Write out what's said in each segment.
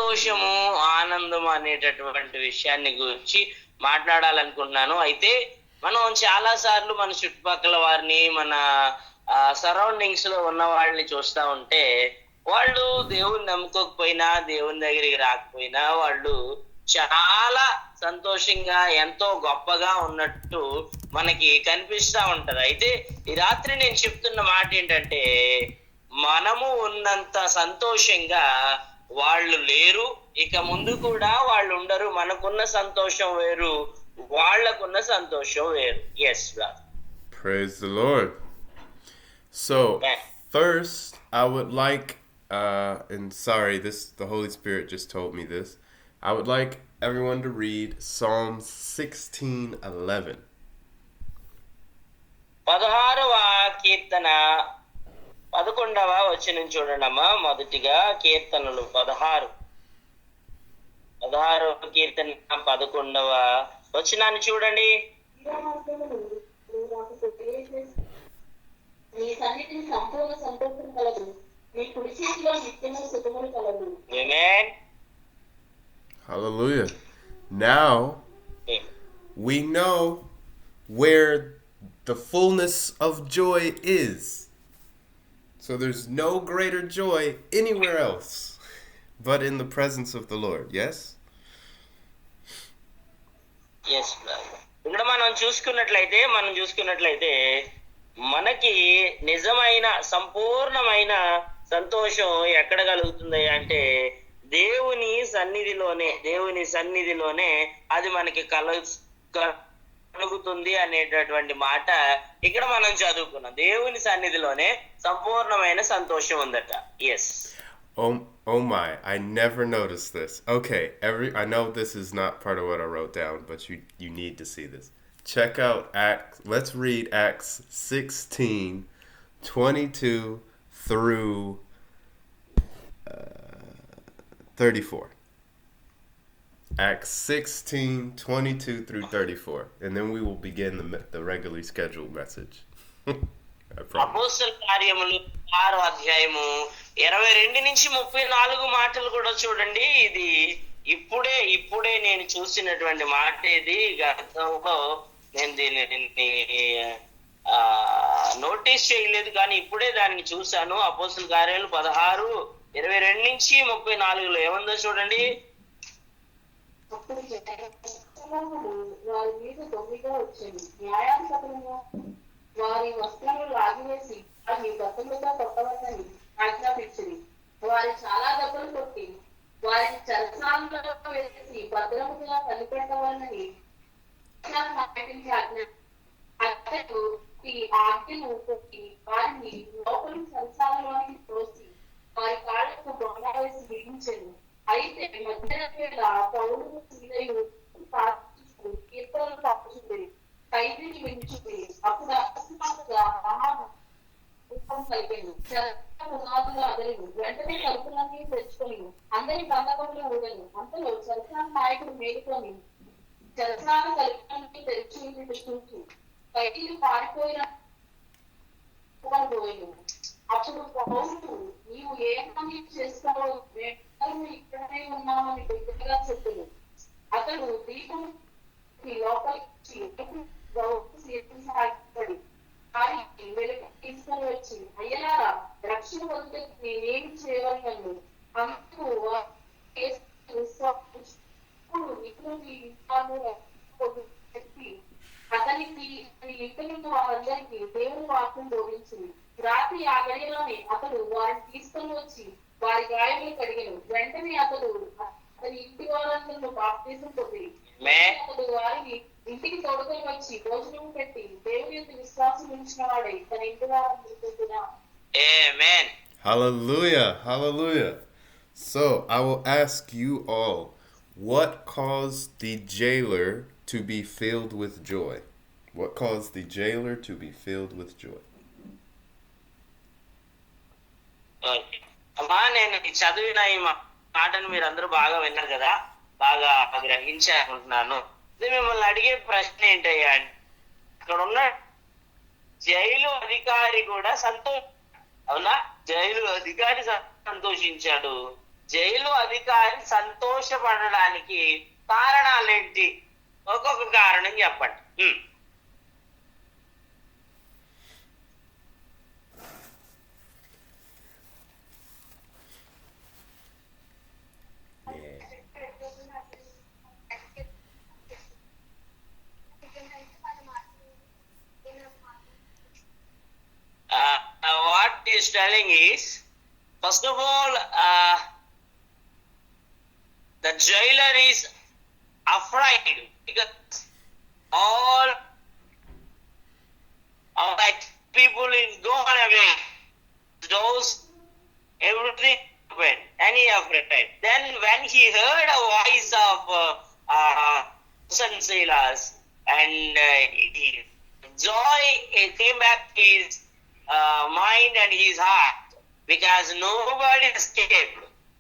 సంతోషము, ఆనందం అనేటటువంటి విషయాన్ని గురించి మాట్లాడాలనుకుంటున్నాను. అయితే మనం చాలా సార్లు మన చుట్టుపక్కల వారిని, మన సరౌండింగ్స్ లో ఉన్న వాళ్ళని చూస్తా ఉంటే, వాళ్ళు దేవుని నమ్ముకోకపోయినా, దేవుని దగ్గరికి రాకపోయినా, వాళ్ళు చాలా సంతోషంగా, ఎంతో గొప్పగా ఉన్నట్టు మనకి కనిపిస్తా ఉంటది. అయితే ఈ రాత్రి నేను చెప్తున్న మాట ఏంటంటే, మనము ఉన్నంత సంతోషంగా వాళ్ళు లేరు, ఇక ముందు కూడా వాళ్ళు ఉండరు. మనకున్న సంతోషం వేరు, వాళ్ళకున్న సంతోషం వేరు. Yes brother. Praise the Lord. So, first, I would like, and sorry, the Holy Spirit just told me this. I would like everyone to read Psalms 16:11. 16వ కీర్తన 11వ వచనం చూడండి అమ్మా. మొదటిగా కీర్తనలు 16వ కీర్తన 11వ వచనాన్ని చూడండి. Amen. Hallelujah. Now, we know where the fullness of joy is. So there's no greater joy anywhere else but in the presence of the Lord. Yes? Yes, brother. ఇక్కడ మనం చూసుకున్నట్లయితే మనకి నిజమైన సంపూర్ణమైన సంతోషం ఎక్కడ కలుగుతుంది అంటే దేవుని సన్నిధిలోనే అది మనకి కలుగుతుంది అనేటటువంటి మాట ఇక్కడ మనం చదువుకున్నాం. దేవుని సన్నిధిలోనే సంపూర్ణమైన సంతోషం ఉందట. Yes. Oh my, I never noticed this. Okay, I know this is not part of what I wrote down, but you need to see this. Check out let's read Acts 16:22 through 34. Acts 16:22 through 34, and then we will begin the regularly scheduled message. అపోస్తల కార్యములు 6వ అధ్యాయము 22 నుంచి 34 మాటలు కూడా చూడండి. ఇది ఇప్పుడే నేను చూసినటువంటి మాట. ఇది గతంలో నేను దీన్ని నోటీస్ చేయలేదు, కానీ ఇప్పుడే దాన్ని చూశాను. అపోస్తల కార్యాలు 16:22 నుంచి 34 ఏముందో చూడండి. వారి వస్త్రములు లాగివేసి వారిని బతులుగా కొట్టవద్దని ఆజ్ఞాపించింది. వారి చాలా దెబ్బలు కొట్టి వారిని చెరసాలలో వేసి భద్రముగా కలిపెట్టవాలని అతడు ఈ ఆజ్ఞను కొట్టి వారిని లోపలి చెరసాలలోనికి తోసి వారి కాళ్లకు బొమ్మ వేసి బిగించాను. అయితే మధ్యవేళ పౌలు సీలయు కీర్తనలు పాడుచుంది. ఖైదీని వించుంది. అప్పుడు అకస్మాత్తుగా కలిగాను. పునాదులు అదలను వెంటనే కలుపులన్నీ తెచ్చుకొని అందరి బంధకములు ఊడను. అంతలో చరసాల నాయకుడు మేలుకొని చరసాల కలుపులన్నీ తెచ్చి చూసి ఖైదీలు పారిపోయిన పోయాను. అప్పుడు పౌరుడు నీవు ఏ పని చేస్తావో మేము ఇక్కడనే ఉన్నామని బిడ్డగా చెప్పాను. అతడు దీపం లోపలికి తీసుకొని వచ్చి అయ్యలారా రక్షణ పొందే నేనేమి చేయవలను అందుకు అతనికి ఇంటి వారందరికీ దేవుని వాక్యం బోధించింది. రాత్రి ఆ గడియలోనే అతడు వారిని తీసుకొని వచ్చి వారి గాయములు కడిగాను. వెంటనే అతడు అతని ఇంటి వారందరూ బాప్తిజం పొంది అతడు వారిని ఇంటికి తోడుకొని వచ్చి భోజనం పెట్టి దేవుని యొక్క విశ్వాసం ఉంచిన వాడై తన ఇంటి వారందరూ. Amen. Hallelujah. Hallelujah. So I will ask you all, what caused the jailer to be filled with joy? What caused the jailer to be filled with joy? అమ్మా, నేను చదివిన ఈ మాటను మీరు అందరూ బాగా విన్నారు కదా, బాగా గ్రహించాలనుకుంటున్నాను. మిమ్మల్ని అడిగే ప్రశ్న ఏంటయ్యా, అక్కడ ఉన్న జైలు అధికారి కూడా అవునా, జైలు అధికారి సంతోషించాడు. జైలు అధికారి సంతోషపడడానికి కారణాలేంటి? ఒక్కొక్క కారణం చెప్పండి. What he's telling is, first of all, the jailer is afraid because all like people is gone away, those everything happened, and he afraid. Then when he heard a voice of Silas, and joy came back to his mind and his heart, because nobody escaped.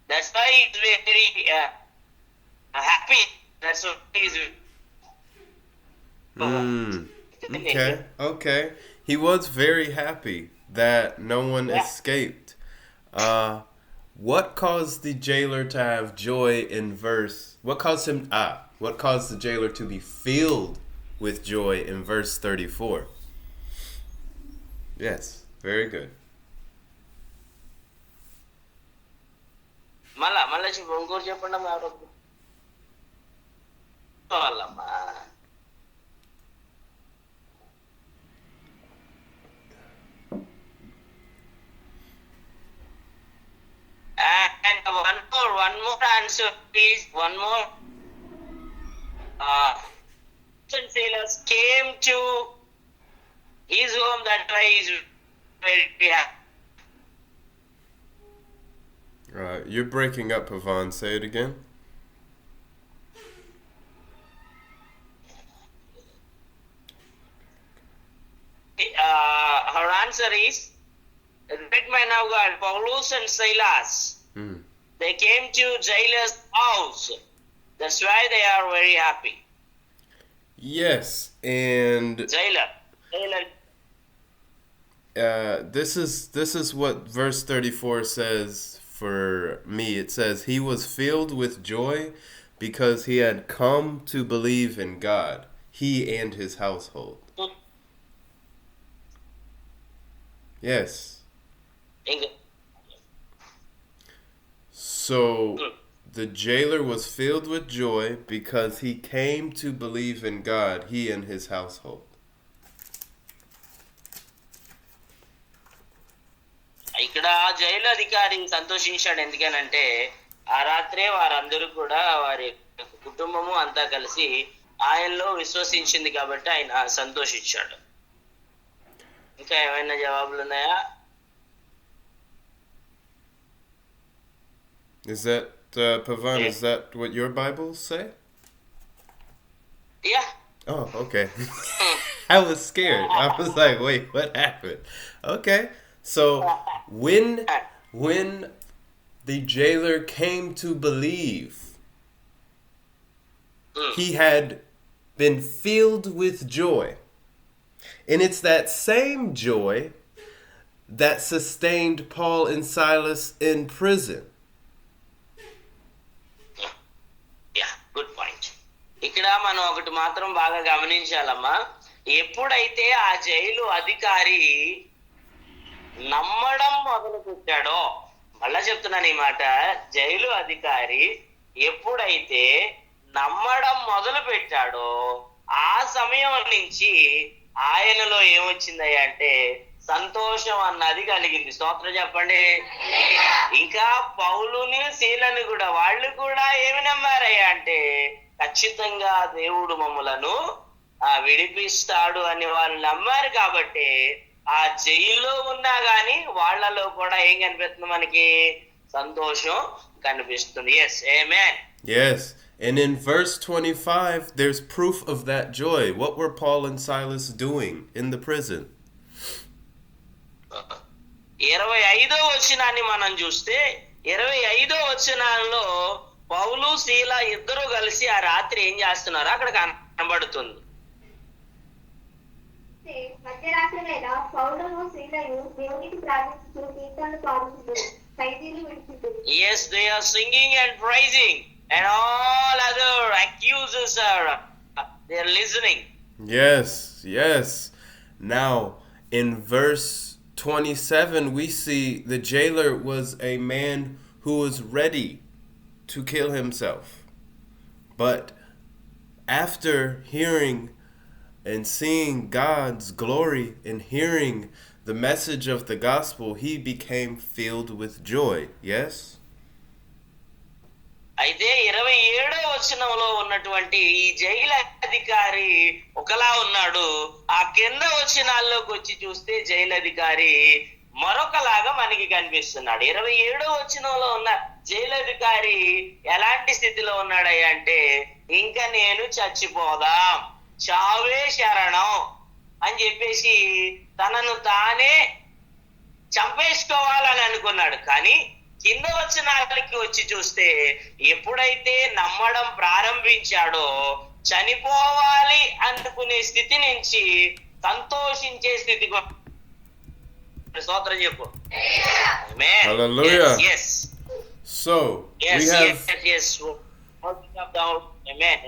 That's why he's very happy. That's what he's. Okay. He was very happy that no one escaped. What caused the jailer to have joy in verse? What caused the jailer to be filled with joy in verse 34? Yes, very good. మళ్ళా ఇంకోటి చెప్పండి అమ్మా. వాళ్ళమ్మా and one more answer please. One more. Sailors came to his home, that why he's very happy. You're breaking up, Pavan. Say it again. Her answer is, great man of God, Paulus and Silas, they came to jailer's house. That's why they are very happy. Yes, and Jailer. This is what verse 34 says for me. It says he was filled with joy because he had come to believe in God, he and his household. Yes. So the jailer was filled with joy because he came to believe in God, he and his household. ఇక్కడ jail అధికారి సంతోషించాడు. ఎందుకనంటే ఆ రాత్రే వారందరూ కూడా వారి కుటుంబము అంతా కలిసి ఆయనలో విశ్వసించింది కాబట్టి ఆయన సంతోషించాడు. ఇంకా ఏమైనా జవాబులు ఉన్నాయా? Is that Pavan? Is that what your Bibles say? Yeah. Oh, okay. I was scared. I was like, wait, what happened? Okay. So when the jailer came to believe, he had been filled with joy. And it's that same joy that sustained Paul and Silas in prison. Yeah, good point. ఇక్కడ మనం ఒకటి మాత్రం బాగా గమనించాలమ్మా. ఎప్పుడైతే ఆ jail అధికారి నమ్మడం మొదలు పెట్టాడో, మళ్ళా చెప్తున్నాను ఈ మాట, జైలు అధికారి ఎప్పుడైతే నమ్మడం మొదలు పెట్టాడో ఆ సమయం నుంచి ఆయనలో ఏమొచ్చిందయ్యా అంటే సంతోషం అన్నది కలిగింది. స్తోత్రం చెప్పండి. ఇంకా పౌలుని శీలని కూడా వాళ్ళు కూడా ఏమి నమ్మారయ్యా అంటే ఖచ్చితంగా దేవుడు మమ్ములను విడిపిస్తాడు అని వాళ్ళు నమ్మారు. కాబట్టి ఆ జైల్లో ఉన్నా గాని వాళ్ళలో కూడా ఏం కనిపిస్తుంది? మనకి సంతోషం కనిపిస్తుంది. Yes, amen. Yes. And in verse 25, there's proof of that joy. What were Paul and Silas doing in the prison? 25వ వచనాన్ని మనం చూస్తే 25వ వచనంలో పౌలు శీల ఇద్దరు కలిసి ఆ రాత్రి ఏం చేస్తున్నారో అక్కడ కనబడుతుంది. చూస్తే మధ్యరాత్రి వేళ పౌలును స్త్రీలను దేవునికి ప్రార్థిస్తూ కీర్తనలు పాడుతుంటారు, ఖైదీలు విడుచుంటారు. Yes, they are singing and praising, and all other accusers they are listening. Yes, yes. Now, in verse 27, we see the jailer was a man who was ready to kill himself. But after hearing and seeing God's glory and hearing the message of the gospel, he became filled with joy. Yes? అయితే 27వ వచనంలో ఉన్నటువంటి ఈ jail అధికారి ఒకలా ఉన్నాడు. ఆ కింద వచనాల్లోకి వచ్చి చూస్తే జైలు అధికారి మరొకలాగా మనకి కనిపిస్తున్నాడు. 27వ వచనంలో ఉన్న జైలు అధికారి ఎలాంటి స్థితిలో ఉన్నాడయ్యా అంటే, ఇంకా నేను చచ్చిపోదాం, చావే శరణం అని చెప్పేసి తనను తానే చంపేసుకోవాలని అనుకున్నాడు. కానీ కింద వచనాలకి వచ్చి చూస్తే ఎప్పుడైతే నమ్మడం ప్రారంభించాడో చనిపోవాలి అనుకునే స్థితి నుంచి సంతోషించే స్థితికి స్తోత్రం చెప్పు. Amen. Hallelujah. Yes. So, Yes. we have... Yes. Amen.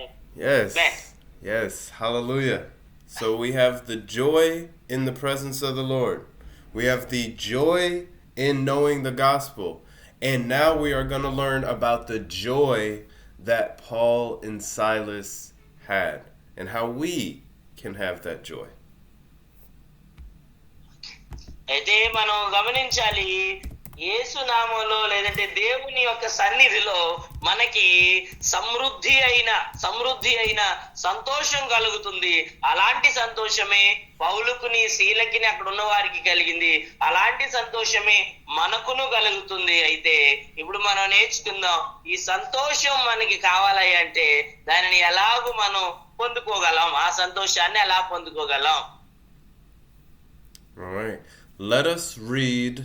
Yes. Amen. Yes. Hallelujah. So we have the joy in the presence of the Lord. We have the joy in knowing the gospel. And now we are going to learn about the joy that Paul and Silas had and how we can have that joy. అయితే మనం గమనించాలి, యేసు నామంలో లేదంటే దేవుని యొక్క సన్నిధిలో మనకి సమృద్ధి అయిన సంతోషం కలుగుతుంది. అలాంటి సంతోషమే పౌలుకుని శీలకిని అక్కడ ఉన్న వారికి కలిగింది. అలాంటి సంతోషమే మనకును కలుగుతుంది. అయితే ఇప్పుడు మనం నేర్చుకుందాం, ఈ సంతోషం మనకి కావాలి అంటే దానిని ఎలాగూ మనం పొందుకోగలం, ఆ సంతోషాన్ని ఎలా పొందుకోగలం? All right. Let us read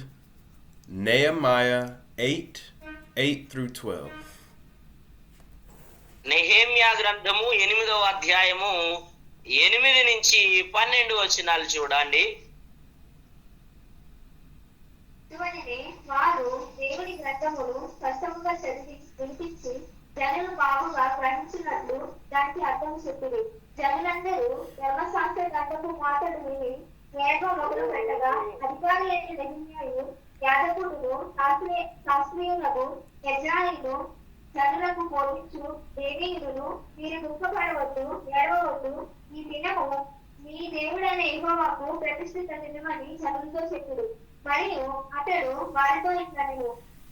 Nehemiah 8:8-12. Nehemiah గ్రంథము 8వ అధ్యాయము 8 నుంచి 12 వచనాలు చూడండి. చూడండి, వారు దేవుని గ్రంథమును స్పష్టంగా చదివి వినిపించి జనులు బాగుగా గ్రహించినట్లు దానికి అర్థం చెప్పింది. జనులందరూ ధర్మశాస్త్ర గ్రంథపు మాటలు విని వేగం మొదలు పెట్టగా అధికారులైన నెహెమ్యాయు, యాజకుడును, శాస్త్రీయులకు, యజ్ఞాయులు జనులకు బోధించు, లేవీయులను, మీరు దుఃఖపడవద్దు, ఏడవవద్దు, ఈ దినము మీ దేవుడైన యెహోవాకు ప్రతిష్ఠిత దినమని జనులతో చెప్పుడు. మరియు అతడు వారితో ఇట్లనెను,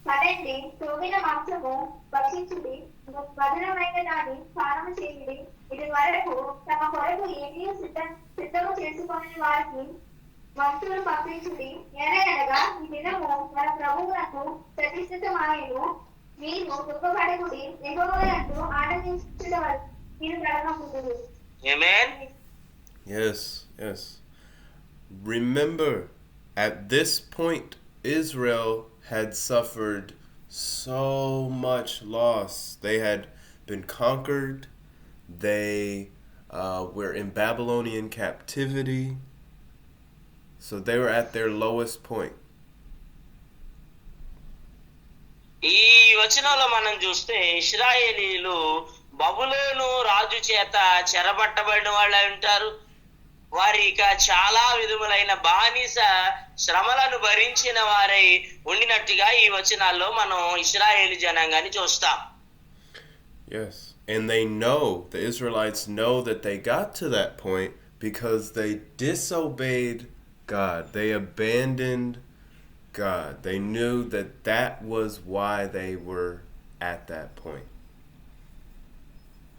పదండి, తోగిన మాంసము భక్షించుడి, మధురమైన దాన్ని స్నానము చేయుడి. ఇది వరకు తమ కొరకు ఏమీ సిద్ధము చేసుకొని వారికి వంతులు పంపించుడి. ఏలయనగా ఈ దినము మన ప్రభువునకు ప్రతిష్ఠితమాయెను. మీరు దుఃఖపడకుడి, యెహోవాయందు ఆనందించుట వరకు మీరు ప్రారంభించుడు. Amen. Yes, yes. Remember, at this point, Israel had suffered so much loss. They had been conquered. They were in Babylonian captivity. So they were at their lowest point. ఈ వచనంలో మనం చూస్తే ఇశ్రాయేలీలు బబులోను రాజు చేత చెరపట్టబడిన వాళ్ళు ఉంటారు. వారి ఇక చాలా విధములైన బానిస శ్రమలను భరించిన వారై ఉండినట్టుగా ఈ వచనాల్లో మనం ఇశ్రాయేలు జనాంగాన్ని చూస్తాం. Yes, and they know, the Israelites know that they got to that point because they disobeyed God. They abandoned God. They knew that that was why they were at that point.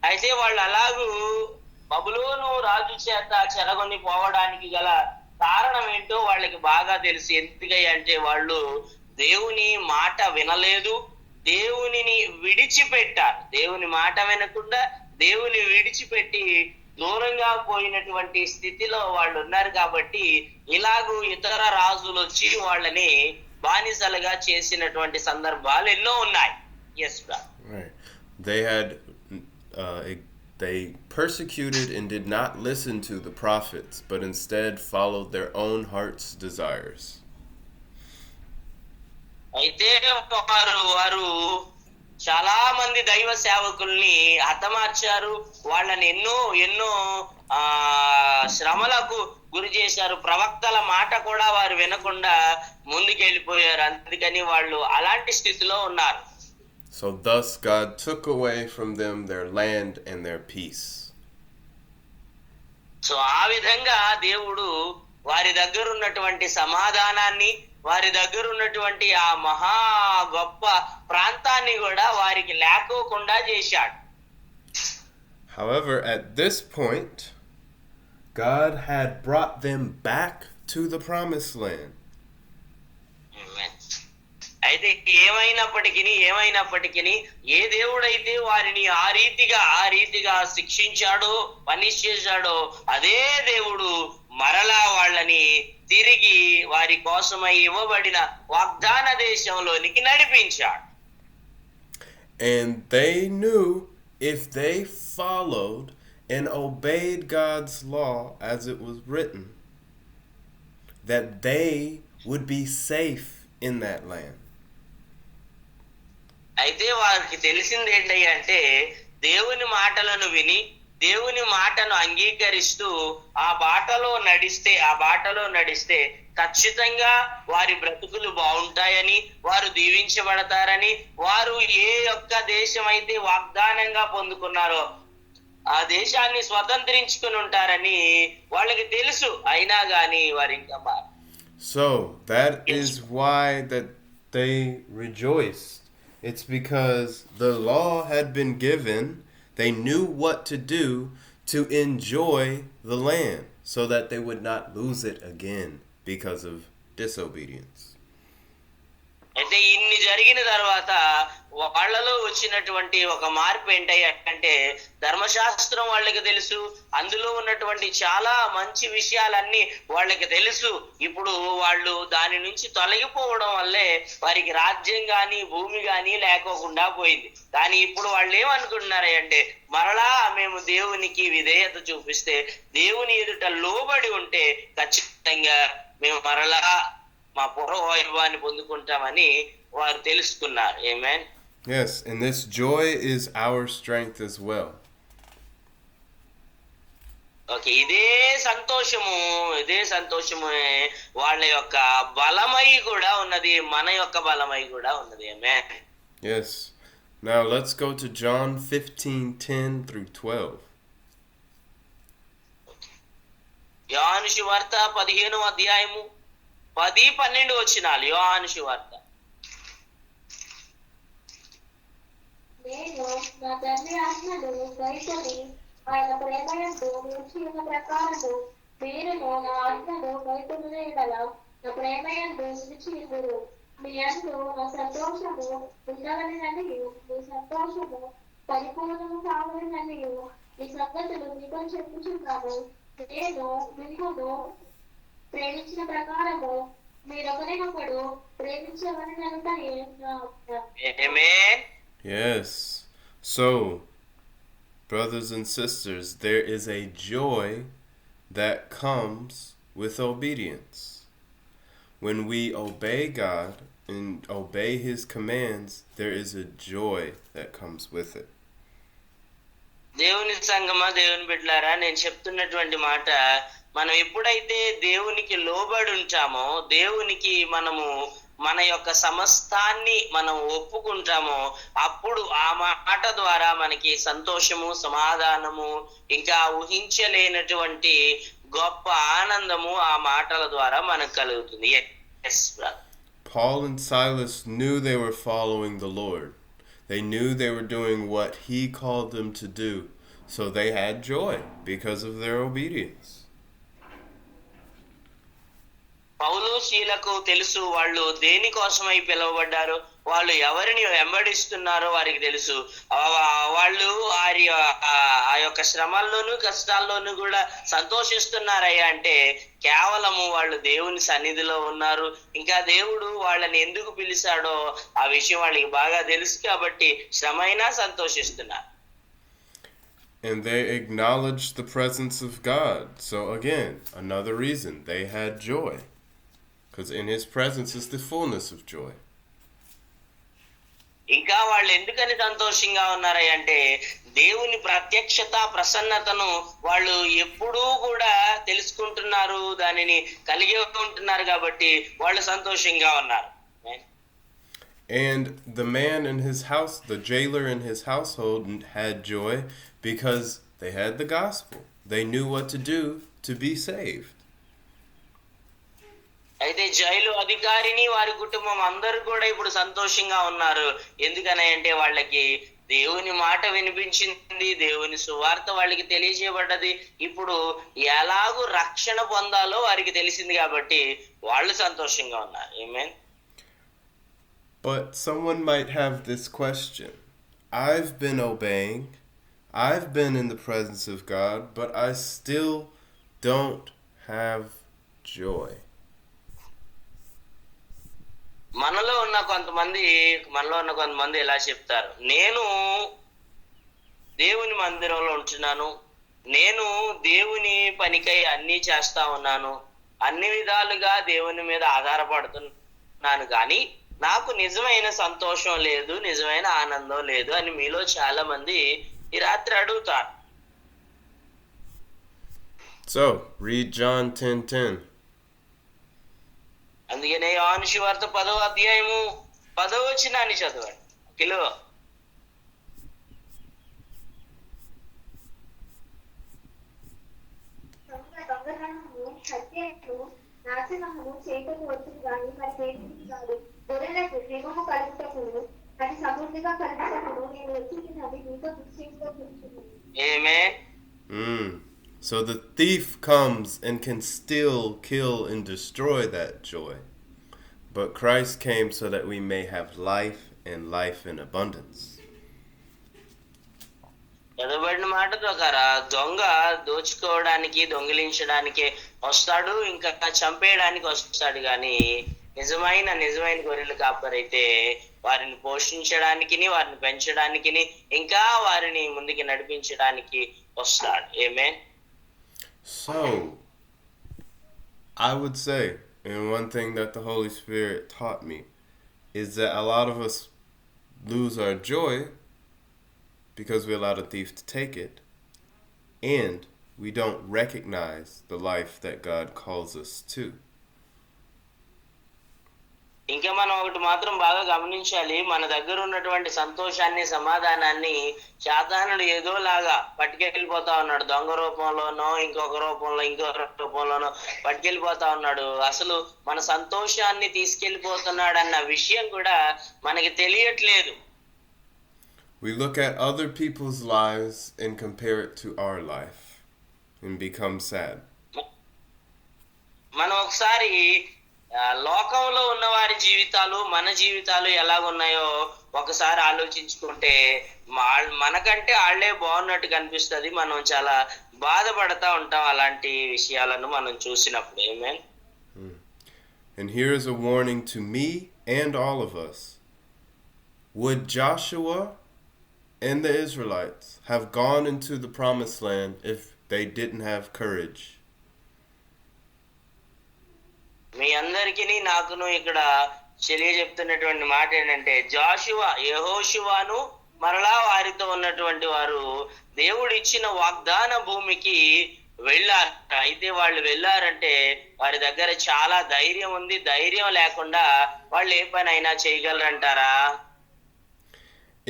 అయితే వాళ్ళు అలాగూ బబులోను రాజు చేత చెరగొని పోవడానికి గల కారణం ఏంటో వాళ్ళకి బాగా తెలుసు. ఎందుకంటే వాళ్ళు దేవుని మాట వినలేదు, దేవునిని విడిచిపెట్టారు. దేవుని మాట వినకుండా దేవుని విడిచిపెట్టి దూరంగా పోయినటువంటి స్థితిలో వాళ్ళు ఉన్నారు. కాబట్టి ఇలాగూ ఇతర రాజులు వచ్చి వాళ్ళని బానిసలుగా చేసినటువంటి సందర్భాలు ఎన్నో ఉన్నాయి. Yes, brother. Right. They had They persecuted and did not listen to the prophets, but instead followed their own heart's desires. అయితే వారు చాలా మంది దైవ సేవకుల్ని హతమార్చారు, వాళ్ళని ఎన్నో శ్రమలకు గురి చేశారు, ప్రవక్తల మాట కూడా వారు వినకుండా ముందుకెళ్ళిపోయారు. అందుకని వాళ్ళు అలాంటి స్థితిలో ఉన్నారు. So thus God took away from them their land and their peace. So ఆ విధంగా దేవుడు వారి దగ్గర ఉన్నటువంటి సమాధానాన్ని, వారి దగ్గర ఉన్నటువంటి ఆ మహా గొప్ప ప్రాంతాన్ని కూడా వారికి లేకోకుండా చేశాడు. However, at this point, God had brought them back to the promised land. అయితే ఏమైనప్పటికీ ఏ దేవుడైతే వారిని ఆ రీతిగా శిక్షించాడో, పనిష్ చేశాడో, అదే దేవుడు మరలా వాళ్ళని తిరిగి వారి కోసమై ఇవ్వబడిన వాగ్దాన దేశంలోనికి నడిపించాడు. And they knew if they followed and obeyed God's law as it was written, that they would be safe in that land. అయితే వారికి తెలిసింది ఏంటంటే, దేవుని మాటలను విని దేవుని మాటను అంగీకరిస్తూ ఆ బాటలో నడిస్తే ఖచ్చితంగా వారి బ్రతుకులు బాగుంటాయని, వారు దీవించబడతారని, వారు ఏ యొక్క దేశం అయితే వాగ్దానంగా పొందుకున్నారో ఆ దేశాన్ని స్వతంత్రించుకుని ఉంటారని వాళ్ళకి తెలుసు. అయినా గాని వారు ఇంకా So that is why that they rejoiced. It's because the law had been given. They knew what to do to enjoy the land so that they would not lose it again because of disobedience. అయితే ఇన్ని జరిగిన తర్వాత వాళ్ళలో వచ్చినటువంటి ఒక మార్పు ఏంటంటే, ధర్మశాస్త్రం వాళ్ళకి తెలుసు, అందులో ఉన్నటువంటి చాలా మంచి విషయాలన్నీ వాళ్ళకి తెలుసు. ఇప్పుడు వాళ్ళు దాని నుంచి తొలగిపోవడం వల్లే వారికి రాజ్యం గాని భూమి గాని లేకోకుండా పోయింది. కానీ ఇప్పుడు వాళ్ళు ఏమనుకుంటున్నారంటే, మరలా మేము దేవునికి విధేయత చూపిస్తే, దేవుని ఎదుట లోబడి ఉంటే ఖచ్చితంగా మేము మరలా మా పూర్వ వైభవాన్ని పొందుకుంటామని వారు తెలుసుకున్నారు. ఆమేన్. Yes, and this joy is our strength as well. Okay, ఇదే సంతోషము వాళ్ళ యొక్క బలమై కూడా ఉన్నది, మన యొక్క బలమై కూడా ఉన్నది. ఆమేన్. Yes. Now let's go to John 15:10 through 12. యోహాను సువార్త 15వ అధ్యాయము 10-12 వచనాలు. యోహాను సువార్త. నేను నా తండ్రి ఆజ్ఞలు గైకొని ఆయన ప్రేమయందు నిలిచి ఉన్న ప్రకారము మీరును నా ఆజ్ఞలు గైకొనుట యెడల నా ప్రేమయందు నిలిచి ఉందురు. మీ యందు నా సంతోషము ఉండవలెననియు, మీ సంతోషము పరిపూర్ణము కావాలననియు ఈ సంగతులు మీతో చెప్పుచున్నాను. నేను మిమ్మును ప్రేమించిన ప్రకారము మీరొకరినొకడు ప్రేమించవలెననియే నా ఆజ్ఞ. ఆమేన్. Yes. So, brothers and sisters, there is a joy that comes with obedience. When we obey God and obey His commands, there is a joy that comes with it. దేవుని సంగమా, దేవుని బిడ్డలారా, నేను చెప్తున్నటువంటి మాట, మనం ఎప్పుడైతే దేవునికి లోబడి ఉంటామో, దేవునికి మనము మన యొక్క సమస్తాన్ని మనం ఒప్పుకుంటామో, అప్పుడు ఆ మాట ద్వారా మనకి సంతోషము, సమాధానము, ఇంకా ఊహించలేనటువంటి గొప్ప ఆనందము ఆ మాటల ద్వారా మనకు కలుగుతుంది. Yes, brother. Paul and Silas knew they were following the Lord. They knew they were doing what He called them to do. So they had joy because of their obedience. పౌలు శీలకు తెలుసు వాళ్ళు దేనికోసమై పిలువబడ్డారు, వాళ్ళు ఎవరిని వెంబడిస్తున్నారో వారికి తెలుసు. వాళ్ళు ఆ యొక్క శ్రమల్లోనూ కష్టాల్లోనూ కూడా సంతోషిస్తున్నారయ్యా అంటే కేవలము వాళ్ళు దేవుని సన్నిధిలో ఉన్నారు. ఇంకా దేవుడు వాళ్ళని ఎందుకు పిలిచాడో ఆ విషయం వాళ్ళకి బాగా తెలుసు కాబట్టి శ్రమైనా సంతోషిస్తున్నారు. and they acknowledged the presence of God. So again, another reason they had joy. Because in his presence is the fullness of joy. ఇంకా వాళ్ళు ఎందుకని సంతోషంగా ఉన్నారా అంటే దేవుని ప్రత్యక్షత ప్రసన్నతను వాళ్ళు ఎప్పుడూ కూడా తెలుసుకుంటున్నారు, దానిని కలిగి ఉంటున్నారు కాబట్టి వాళ్ళు సంతోషంగా ఉన్నారు. And the man in his house, the jailer in his household, had joy because they had the gospel. They knew what to do to be saved. అయితే జైలు అధికారిని వారి కుటుంబం అందరూ కూడా ఇప్పుడు సంతోషంగా ఉన్నారు. ఎందుకని అంటే వాళ్ళకి దేవుని మాట వినిపించింది, దేవుని సువార్త వాళ్ళకి తెలియజేయబడ్డది. ఇప్పుడు ఎలాగూ రక్షణ పొందాలో వారికి తెలిసింది కాబట్టి వాళ్ళు సంతోషంగా ఉన్నారు. ఆమేన్. But someone might have this question. I've been obeying. I've been in the presence of God, but I still don't have joy. మనలో ఉన్న కొంతమంది ఇలా చెప్తారు, నేను దేవుని మందిరంలో ఉంటున్నాను, నేను దేవుని పనికై అన్నీ చేస్తా ఉన్నాను, అన్ని విధాలుగా దేవుని మీద ఆధారపడుతున్నాను, కానీ నాకు నిజమైన సంతోషం లేదు, నిజమైన ఆనందం లేదు అని మీలో చాలా మంది ఈ రాత్రి అడుగుతారు. So, read John 10:10. అందుకనే యోహాను సువార్త 10వ అధ్యాయము 10వ వచనాన్ని చదవండి. కిలో దొంగతనము, హత్యను, నాశనమును చేయటకు వచ్చింది కానీ మరి దేనికి కాదు. గొర్రెలకు జీవము కలుగుటకును అది సమృద్ధిగా కలుగుటకును నేను వచ్చినది మీతో నిశ్చయించుకుంటున్నాను. ఆమేన్. So the thief comes and can steal, kill, and destroy that joy. But Christ came so that we may have life and life in abundance. చదవబడిన మాట ప్రకారం దొంగ దోచుకోవడానికి, దొంగిలించడానికి వస్తాడు, ఇంకా చంపేయడానికి వస్తాడు, కానీ నిజమైన గొర్రెలు కాపరైతే వారిని పోషించడానికి, వారిని పెంచడానికి, ఇంకా వారిని ముందుకి నడిపించడానికి వస్తాడు. ఆమేన్. So, I would say, and one thing that the Holy Spirit taught me, is that a lot of us lose our joy because we allow the thief to take it, and we don't recognize the life that God calls us to. ఇంకా మనం ఒకటి మాత్రం బాగా గమనించాలి, మన దగ్గర ఉన్నటువంటి సంతోషాన్ని, సమాధానాన్ని శాతానుడు ఏదోలాగా పట్టుకెళ్ళిపోతా ఉన్నాడు. దొంగ రూపంలోనో ఇంకొక రూపంలోనో పట్టుకెళ్ళిపోతా ఉన్నాడు. అసలు మన సంతోషాన్ని తీసుకెళ్ళిపోతున్నాడు అన్న విషయం కూడా మనకి తెలియట్లేదు. We look at other people's lives and compare it to our life and become sad. మనం ఒకసారి లోకంలో ఉన్న వారి జీవితాలు, మన జీవితాలు ఎలాగున్నాయో ఒకసారి ఆలోచించుకుంటే మనకంటే వాళ్ళే బాగున్నట్టు కనిపిస్తుంది. మనం చాలా బాధపడతా ఉంటాం అలాంటి విషయాలను మనం చూసినప్పుడు. ఆమేన్. And here is a warning to me and all of us. Would Joshua and the Israelites have gone into the promised land if they didn't have courage? మీ అందరికీ నాకును ఇక్కడ చెప్తున్నటువంటి మాట ఏంటంటే, యెహోషువను మరలా వారితో ఉన్నటువంటి వారు దేవుడు ఇచ్చిన వాగ్దాన భూమికి వెళ్ళారు. అయితే వాళ్ళు వెళ్ళారంటే వారి దగ్గర చాలా ధైర్యం ఉంది. ధైర్యం లేకుండా వాళ్ళు ఏ పని అయినా చేయగలరంటారా?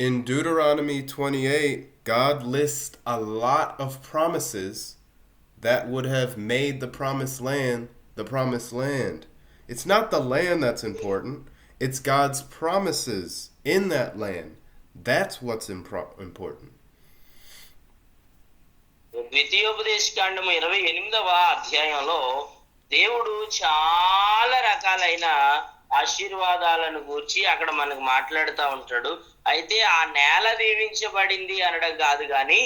In Deuteronomy 28, God lists a lot of promises that would have made the promised land the promised land. It's not the land that's important. It's God's promises in that land. That's what's important. ద్వితీయోపదేశకాండము 28వ అధ్యాయంలో దేవుడు చాలా రకాలైన ఆశీర్వాదాలను గూర్చి అక్కడ మనకు మాట్లాడుతూ ఉంటాడు. అయితే ఆ నేల దీవించబడింది అనడం కాదు, కానీ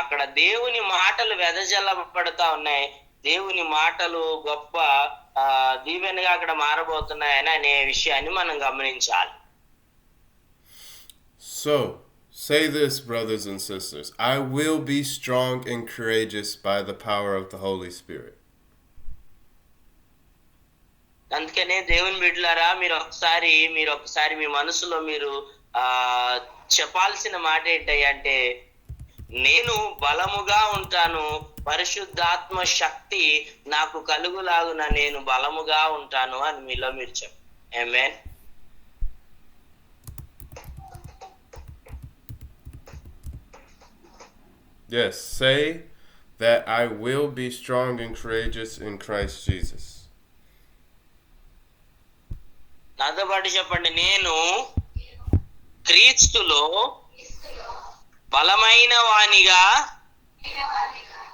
అక్కడ దేవుని మాటలు వెదజల్లబడతా ఉన్నాయి. దేవుని మాటలు గొప్ప దీవెనగా అక్కడ మారబోతున్నాయని అనే విషయాన్ని మనం గమనించాలి. So, Say this, brothers and sisters. I will be strong and courageous by the power of the Holy Spirit. అందుకనే దేవుని బిడ్డలారా, మీరు ఒకసారి మీ మనసులో మీరు చెప్పాల్సిన మాట ఏంటంటే, నేను బలముగా ఉంటాను, పరిశుద్ధాత్మ శక్తి నాకు కలుగులాగున నేను బలముగా ఉంటాను అని మీలో మీరు చెప్పండి. ఆమేన్. Yes, say that I will be strong and courageous in Christ Jesus. నాతో పాటు చెప్పండి, నేను క్రీస్తులో బలమైన వానిగా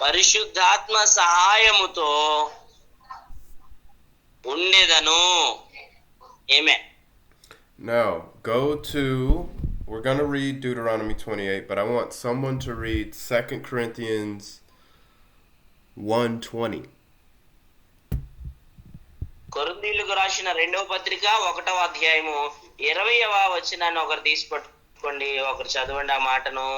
పరిశుద్ధాత్మ సహాయముతో ఉండేదను. ఆమేన్. Now, we're going to read Deuteronomy 28, but I want someone to read 2 Corinthians 1:20. కొరింథీయులకు రాసిన 2వ పత్రిక 1వ అధ్యాయము 20వ వచనాన్ని ఒకరు తీసి పట్టుకోండి, ఒకరు చదవండి ఆ మాటను.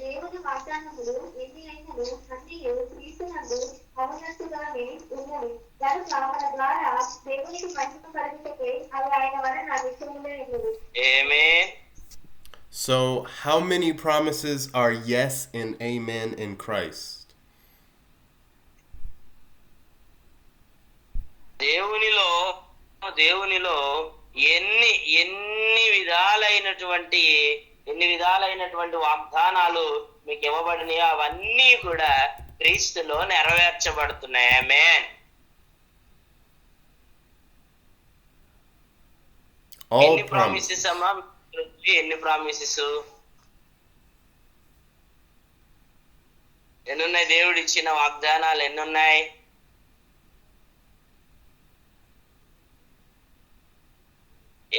దేవుని వాగ్దానములు ఎన్ని అయినను అన్నియు క్రీస్తునందు అవునట్టుగానే ఉన్నవి కనుక మన ద్వారా దేవునికి మహిమ కలుగుటకే అవి ఆయన వలన నిత్యములైనవి. ఆమేన్. So, how many promises are yes and amen in Christ? దేవునిలో ఎన్ని విధాలైనటువంటి వాగ్దానాలు మీకు ఇవ్వబడినాయో అవన్నీ కూడా క్రీస్తులో నెరవేర్చబడుతున్నాయి. ఆమేన్. ఎన్ని ప్రామిసెస్ అమ్మా? ఎన్ని ప్రామిసెస్ ఎన్నున్నాయి? దేవుడు ఇచ్చిన వాగ్దానాలు ఎన్నున్నాయి?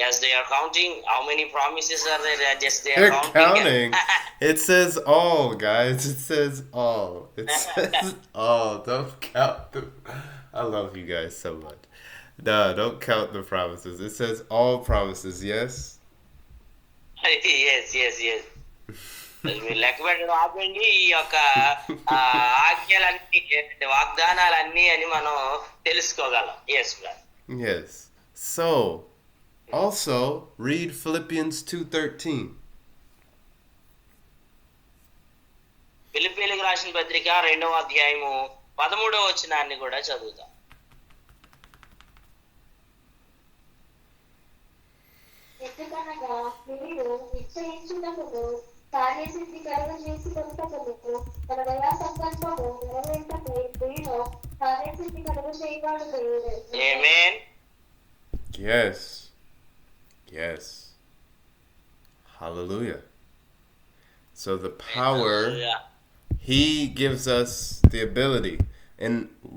Yes, they are counting. How many promises are there? They're counting. It says all, guys. It says all. It says all. Don't count them. I love you guys so much. No, don't count the promises. It says all promises, yes? yes. మీరు లెక్క పెట్టడం ఆపండి. ఈ యొక్క ఆజ్ఞలన్నీ వాగ్దానాలన్నీ అని మనం తెలుసుకోగలం. Yes. So, also read Philippians 2:13. ఫిలిప్పీయులకు రాసిన పత్రిక 2వ అధ్యాయము 13వ వచనాన్ని కూడా చదువుతాం. ఎందుకనగా మీరు నిశ్చయించుటకును కార్యసిద్ధి కలుగజేసుకొనుటకును తన దయా సంకల్పము నెరవేర్చుటకై మీలో కార్యసిద్ధి కలుగజేయవాడు దేవుడే. ఆమేన్. Yes. Hallelujah. So the power, he gives us the ability. And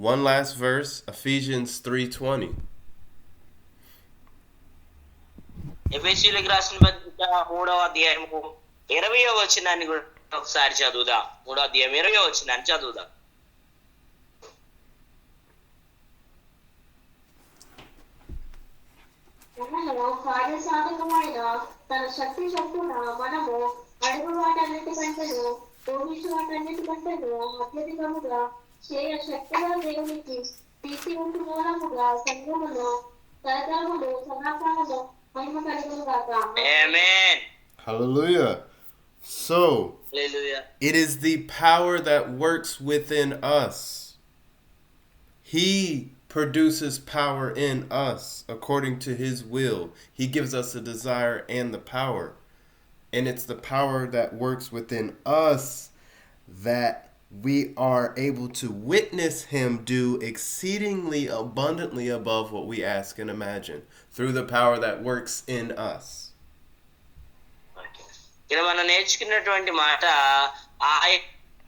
one last verse, Ephesians 3:20. ఎఫెసీయులకు రాసిన పత్రిక 3వ అధ్యాయము 20వ వచనాన్ని కూడా ఒకసారి చదువుదాం. 3వ అధ్యాయం 20వ వచనాన్ని చదువుదాం. మనలో కార్యసాధకమైన తన శక్తి చొప్పున మనము అడుగు వాటన్నిటికంటేను ఊహించు వాటన్నిటికంటేను అత్యధికముగా చేయ శక్తిగా దేవునికి తీసి ఉంటు మూలముగా సంఘములో తరతరములు సదాకాలము మహిమ కలుగునుగాక. ఆమేన్. Hallelujah. So, hallelujah. it is the power that works within us. He produces power in us according to his will. He gives us a desire and the power. And it's the power that works within us that we are able to witness him do exceedingly abundantly above what we ask and imagine through the power that works in us. ఇక్కడ మనం నేర్చుకున్నటువంటి మాట,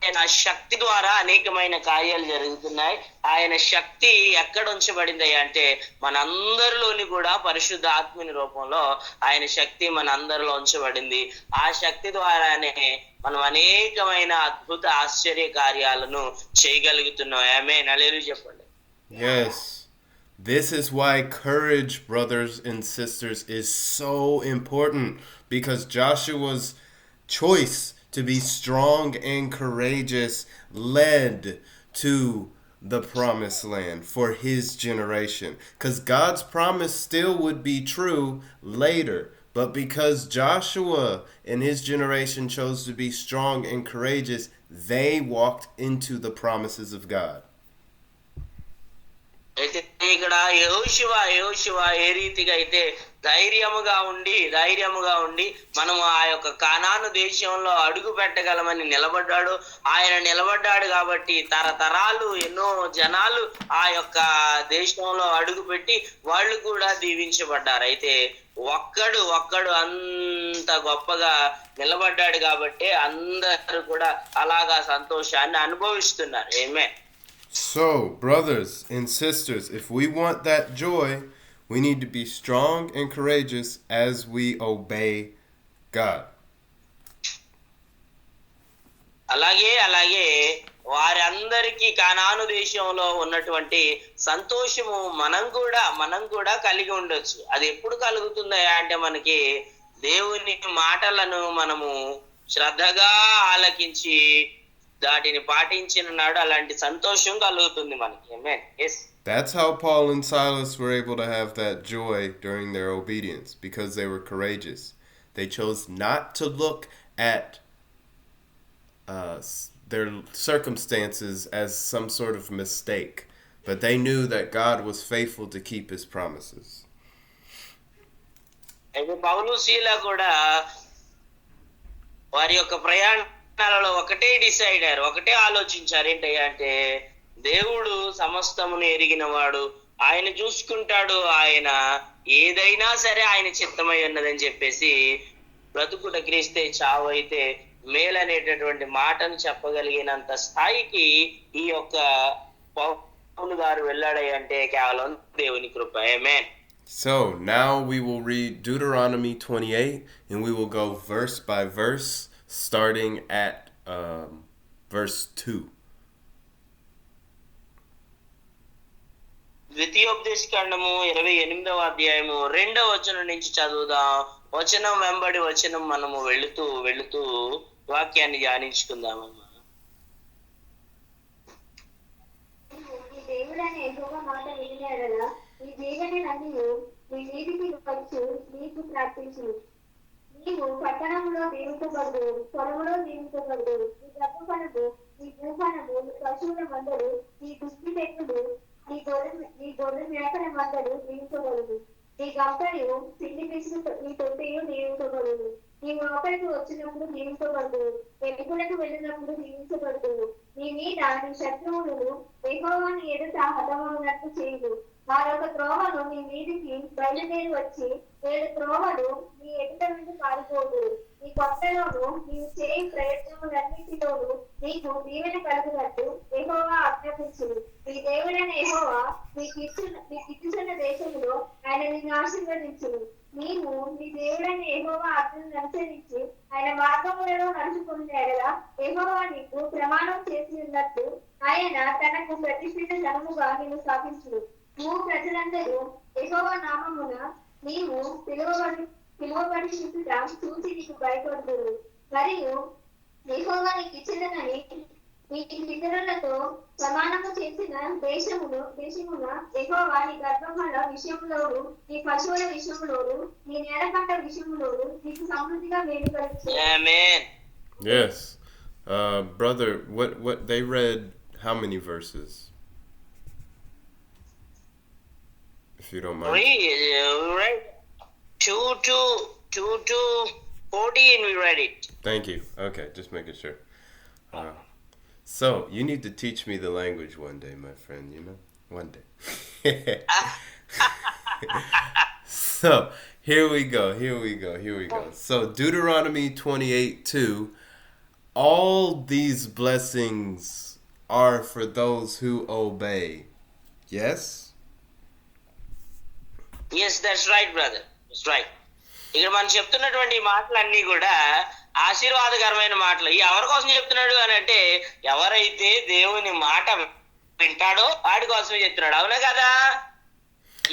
ఆయన శక్తి ద్వారా అనేకమైన కార్యాలు జరుగుతున్నాయి. ఆయన శక్తి ఎక్కడ ఉంచబడింది అంటే మనందరిలోని కూడా పరిశుద్ధ ఆత్మని రూపంలో ఆయన శక్తి మనందరిలో ఉంచబడింది. ఆ శక్తి ద్వారానే మనం అనేకమైన అద్భుత ఆశ్చర్య కార్యాలను చేయగలుగుతున్నాం. ఆమేన్. హల్లెలూయా చెప్పండి. Yes. This is why courage, brothers and sisters, is so important. because Joshua's choice to be strong and courageous led to the promised land for his generation. Because God's promise still would be true later. But because Joshua and his generation chose to be strong and courageous, they walked into the promises of God. అయితే ఇక్కడ యెహోషువ ఏ రీతిగా అయితే ధైర్యముగా ఉండి మనము ఆ యొక్క కానాను దేశంలో అడుగు పెట్టగలమని ఆయన నిలబడ్డాడు కాబట్టి తరతరాలు ఎన్నో జనాలు ఆ యొక్క దేశంలో అడుగు పెట్టి వాళ్ళు కూడా దీవించబడ్డారు. అయితే ఒక్కడు అంత గొప్పగా నిలబడ్డాడు కాబట్టి అందరూ కూడా అలాగా సంతోషాన్ని అనుభవిస్తున్నారు. ఆమేన్. So, brothers and sisters, if we want that joy, we need to be strong and courageous as we obey God. అలాగే వారందరికీ కానాను దేశంలో ఉన్నటువంటి సంతోషము మనం కూడా కలిగి ఉండొచ్చు. అది ఎప్పుడు కలుగుతుందా అంటే మనకి దేవుని మాటలను మనము శ్రద్ధగా ఆలకించి దాటిని పాటించిన నాడు అలాంటి సంతోషం కలుగుతుంది మనకి. ఆమేన్. yes. That's how Paul and Silas were able to have that joy during their obedience, because they were courageous. They chose not to look at their circumstances as some sort of mistake, but they knew that God was faithful to keep his promises. అయితే పౌలు శీల కూడా వారి యొక్క ప్రయాణాలలో ఒకటే ఆలోచించారు. ఏంటంటే దేవుడు సమస్తమును ఎరిగినవాడు, ఆయన చూసుకుంటాడు, ఆయన ఏదైనా సరే ఆయన చిత్తమై ఉన్నదని చెప్పేసి బ్రతుకుట క్రీస్తే చావు అయితే మేలనేటటువంటి మాటను చెప్పగలిగినంత స్థాయికి ఈ యొక్క పౌలు గారు వెళ్ళాడంటే కేవలం దేవుని కృప. ఆమేన్. So now we will read Deuteronomy 28, and we will go verse by verse, starting at verse 2. ద్వితీయోపదేశకాండము 28వ అధ్యాయము 2వ వచనం నుంచి చదువుదాం. వచనం వెంబడి వచనం మనము వెళుతూ వాక్యాన్ని ధ్యానించుకుందామమ్మా. నీ దేవుడైన యెహోవా మాట వినినెడల నీ జీవని నదియు నీ మీదికి వచ్చు నీకు ప్రార్థించును. నీవు పట్టణంలో దీవించబడదు, పొలములో దీవించబడదు. నీ గర్భఫలము, నీ భూఫలము, నీ పశువుల మందలు, నీ దుష్టి తెగులు, నీ గొర్రె మేకల మందలు దీవించబడదు. నీ గంపయు పిండి పిసుకు నీ తొట్టెయు దీవించబడదు. నీవు లోపలికి వచ్చినప్పుడు దీవించబడదు, వెలుగులకు వెళ్ళినప్పుడు దీవించబడదు. నీ మీద నీ శత్రువులను యెహోవా నీ ఎదుట హతమవునట్లు చేయదు. మరొక త్రోవను నీ మీదికి బయలుదేరి వచ్చి 7 త్రోవలు నీ ఎదుట నుండి పారిపోదు. నీ కొత్తలోను నీవు చేయి ప్రయత్నములన్నిటిలోనూ నీకు దీవెన కలుగునట్టు యెహోవా ఆజ్ఞాపించును. నీ దేవుడైన యెహోవా నీకిచ్చుచున్న దేశములో ఆయన నిన్ను ఆశీర్వదించును. నీవు నీ దేవుడైన యెహోవా ఆజ్ఞలను అనుసరించి ఆయన మార్గములలో నడుచుకున్న ఎడల యెహోవా నీకు ప్రమాణం చేసి ఉన్నట్టు ఆయన తనకు ప్రతిష్ఠిత జనముగా నిన్ను స్థాపించును. నువ్వు ప్రజలందరూ యెహోవా నామమున నీవు పిలువబడి చూసి నీకు భయపడుదురు. మరియు యెహోవా నీకు ఇచ్చినదని నీ పితరులతో సమానము చేసిన దేశమున యెహోవా నీ గర్భఫల విషయంలోను నీ పశువుల విషయంలోను నీ నేలపంట విషయంలోను నీకు సమృద్ధిగా మేలుపరచు. ఆమేన్. Yes. Brother, what they read how many verses? If you don't mind. We read 2 to 14 we read it. Thank you. Okay, just making sure. So, you need to teach me the language one day, my friend, you know? One day. So, here we go. So, Deuteronomy 28:2. All these blessings are for those who obey. Yes? Yes, that's right, brother. That's right. ఇక్కడ మనం చెప్తున్నటువంటి మాటలన్నీ కూడా ఆశీర్వాదకరమైన మాటలు. ఎవరి కోసం చెప్తున్నాడు అని అంటే ఎవరైతే దేవుని మాట వింటాడో వాడి కోసమే చెప్తున్నాడు. అవునా కదా?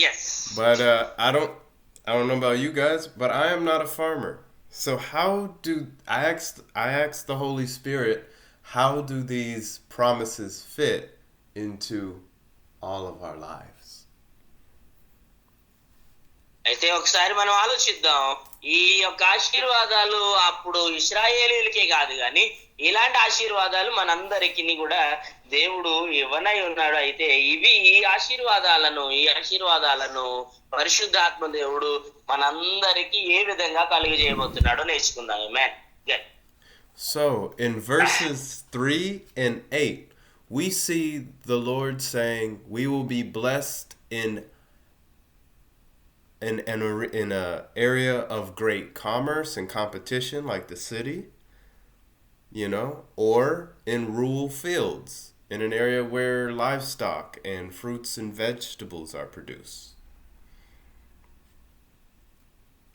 Yes. But I don't know about you guys, but I am not a farmer. So how do I asked the Holy Spirit, how do these promises fit into all of our lives? అయితే ఒకసారి మనం ఆలోచిద్దాం. ఈ యొక్క ఆశీర్వాదాలు అప్పుడు ఇశ్రాయేలీలకే కాదు కానీ ఇలాంటి ఆశీర్వాదాలు మనందరికీ కూడా దేవుడు ఇవ్వనై ఉన్నాడు. అయితే ఈ ఆశీర్వాదాలను పరిశుద్ధాత్మ దేవుడు మనందరికీ ఏ విధంగా కలుగజేయబోతున్నాడో నేర్చుకుందాం. ఆమేన్. So in verses 3 and 8, we see the Lord saying we will be blessed in a area of great commerce and competition, like the city, or in rural fields, in an area where livestock and fruits and vegetables are produced.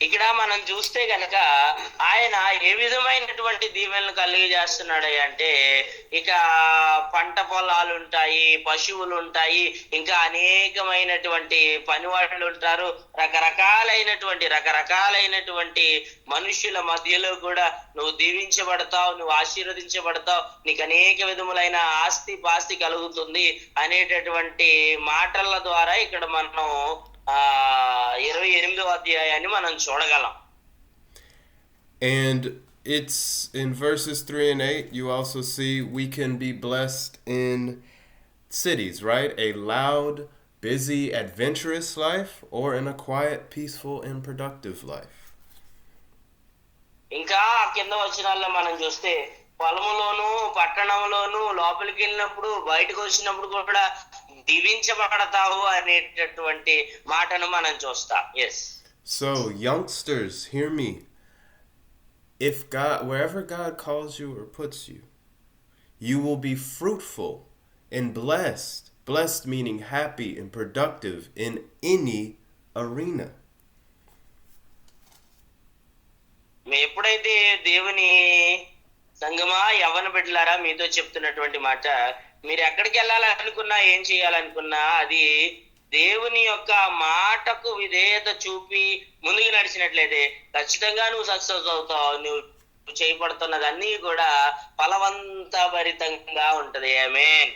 ఇక్కడ మనం చూస్తే గనక ఆయన ఏ విధమైనటువంటి దీవెనలు కలిగజేస్తున్నాడు అంటే, ఇక పంట పొలాలు ఉంటాయి, పశువులు ఉంటాయి, ఇంకా అనేకమైనటువంటి పనివాళ్ళు ఉంటారు, రకరకాలైనటువంటి మనుష్యుల మధ్యలో కూడా నువ్వు దీవించబడతావు, నువ్వు ఆశీర్వదించబడతావు, నీకు అనేక విధములైన ఆస్తి పాస్తి కలుగుతుంది అనేటటువంటి మాటల ద్వారా ఇక్కడ మనం 28వ అధ్యాయాన్ని మనం చూడగలం. And it's in verses 3 and 8 you also see we can be blessed in cities, right? A loud, busy, adventurous life, or in a quiet, peaceful and productive life. ఇంకా కింద వచనాల్లో మనం చూస్తే పొలములోను పట్టణంలోను లోపలికి వెళ్ళినప్పుడు బయటకు వచ్చినప్పుడు కూడా దీవించబడతావు అనేటటువంటి మాటను మనం చూస్తాం. Yes. So youngsters, hear me. If God, wherever God calls you or puts you, you will be fruitful and blessed. Blessed meaning happy and productive in any arena. ఎప్పుడైతే దేవుని సంగమా యవ్వన బిడ్డలారా మీతో చెప్తున్నటువంటి మాట, మీరు ఎక్కడికి వెళ్ళాలనుకున్నా ఏం చేయాలనుకున్నా అది దేవుని యొక్క మాటకు విధేయత చూపి ముందుకు నడిచినట్లయితే ఖచ్చితంగా నువ్వు సక్సెస్ అవుతావు. నువ్వు చేయబడుతున్నదన్నీ కూడా ఫలవంతభరితంగా ఉంటది. ఆమేన్.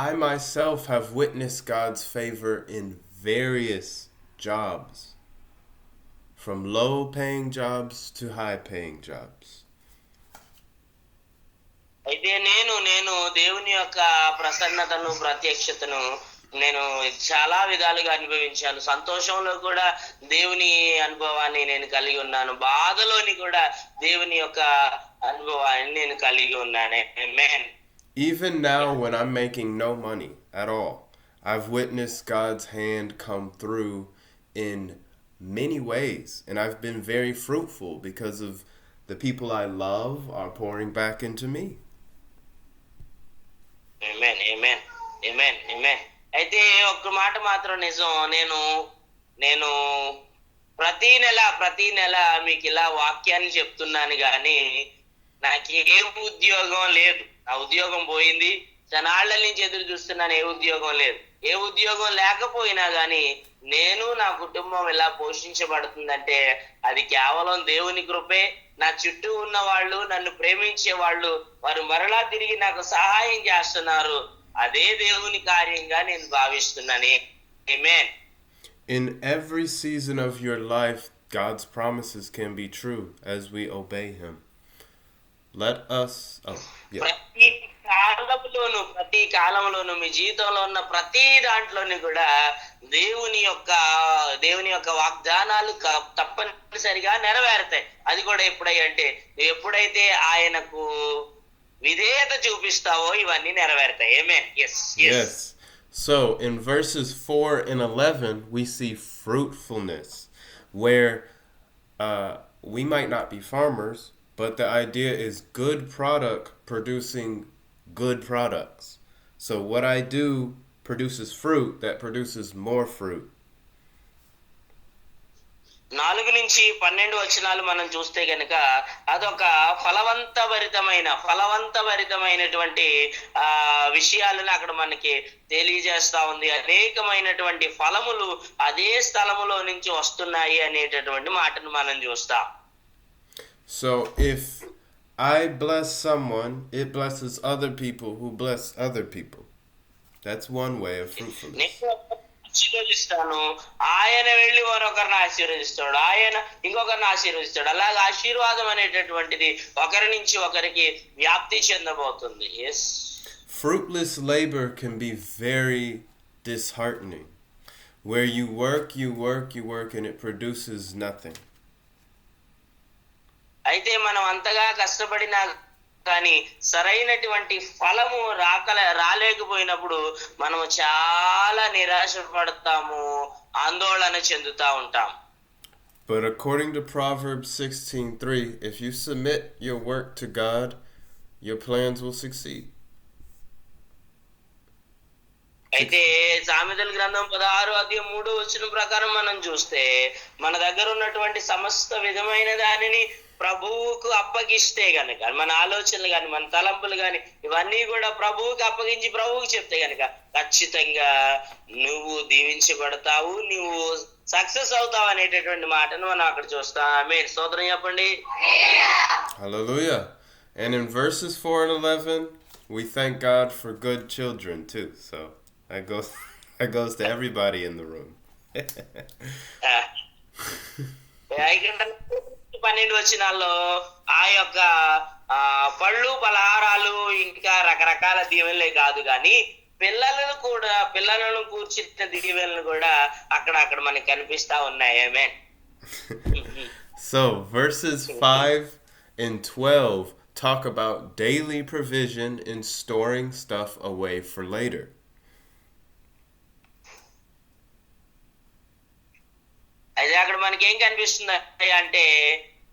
I myself have witnessed God's favor in various jobs, from low-paying jobs to high-paying jobs. అయితే నేను దేవుని యొక్క ప్రసన్నతను ప్రత్యక్షతను నేను చాలా విధాలుగా అనుభవించాను. సంతోషంలో కూడా దేవుని అనుభవాన్ని నేను కలిగి ఉన్నాను, బాధలోని కూడా దేవుని యొక్క అనుభవాన్ని నేను కలిగి ఉన్నాను. ఆమేన్. Even now when I'm making no money at all, I've witnessed God's hand come through in many ways, and I've been very fruitful because of the people I love are pouring back into me. ఆమేన్. ఆమేన్. ఆమేన్. ఆమేన్. అయితే ఒక్క మాట మాత్రం నిజం, నేను ప్రతి నెల మీకు ఇలా వాక్యాన్ని చెప్తున్నాను కానీ నాకు ఏ ఉద్యోగం లేదు. నా ఉద్యోగం పోయింది, జనాళ్ళ నుంచి ఎదురు చూస్తున్నాను, ఏ ఉద్యోగం లేదు. ఏ ఉద్యోగం లేకపోయినా గానీ నేను నా కుటుంబం ఎలా పోషించబడుతుందంటే అది కేవలం దేవుని కృపే. నా చుట్టూ ఉన్న వాళ్ళు, నన్ను ప్రేమించే వాళ్ళు, వారు మరలా తిరిగి నాకు సహాయం చేస్తున్నారు. అదే దేవుని కార్యంగా నేను భావిస్తున్నాను. ఆమేన్. In every season of your life, God's promises can be true as we obey Him. Let us, ప్రతి కాలంలోను మీ జీవితంలో ఉన్న ప్రతి దాంట్లోని కూడా దేవుని యొక్క వాగ్దానాలు తప్పనిసరిగా నెరవేరుతాయి. అది కూడా ఎప్పుడంటే ఎప్పుడైతే ఆయనకు విధేయత చూపిస్తావో ఇవన్నీ నెరవేరుతాయి. ఆమేన్. Yes. So in verses 4 and 11 we see fruitfulness, where we might not be farmers, but the idea is good product producing good products. So what I do produces fruit that produces more fruit. 4 నుంచి 12 వచనాలు మనం చూస్తే గనక అదొక ఫలవంతభరితమైనటువంటి విషయాలను అక్కడ మనకి తెలియజేస్తా ఉంది. అనేకమైనటువంటి ఫలములు అదే స్థలములో నుంచి వస్తున్నాయి అనేటటువంటి మాటను మనం చూస్తాం. So if I bless someone, it blesses other people who bless other people. That's one way of fruitfulness. నేను ఆశీర్వదిస్తాను, ఆయన వెళ్ళి మరొకరిని ఆశీర్వదిస్తాడు, ఆయన ఇంకొకరిని ఆశీర్వదిస్తాడు. అలాగే ఆశీర్వాదం అనేటటువంటిది ఒకరి నుంచి ఒకరికి వ్యాప్తి చెందబోతుంది. Yes, Fruitless labor can be very disheartening, where you work, and it produces nothing. అయితే మనం అంతగా కష్టపడినా కానీ సరైనటువంటి ఫలము రాలేకపోయినప్పుడు మనము చాలా నిరాశ పడతాము, ఆందోళన చెందుతా ఉంటాం. But according to Proverbs 16:3, if you submit your work to God, your plans will succeed. అయితే సామెతల గ్రంథం 16:3 ప్రకారం మనం చూస్తే మన దగ్గర ఉన్నటువంటి సమస్త విధమైన దానిని ప్రభువుకు అప్పగిస్తే గనక, మన ఆలోచనలు కానీ మన తలంపులు కానీ ఇవన్నీ కూడా ప్రభువుకి అప్పగించి ప్రభువుకి చెప్తే గనక ఖచ్చితంగా నువ్వు దీవించబడతావు, నువ్వు సక్సెస్ అవుతావు అనేటటువంటి మాటను మనం అక్కడ చూస్తాం. ఆమేన్. స్తోత్రం చెప్పండి. Hallelujah. And in verses 4 and 11, we thank God for good children too. So that goes to everybody in the room. 12 వచనాల్లో ఆ యొక్క పళ్ళు పలహారాలు ఇంకా రకరకాల దీవెనలే కాదు కానీ పిల్లలను కూర్చిన దీవెనలు కూడా అక్కడ మనకి కనిపిస్తా ఉన్నాయి. ఆమేన్. So verses 5 and 12 talk about daily provision in storing stuff away for later. అయితే అక్కడ మనకి ఏం కనిపిస్తుంది అంటే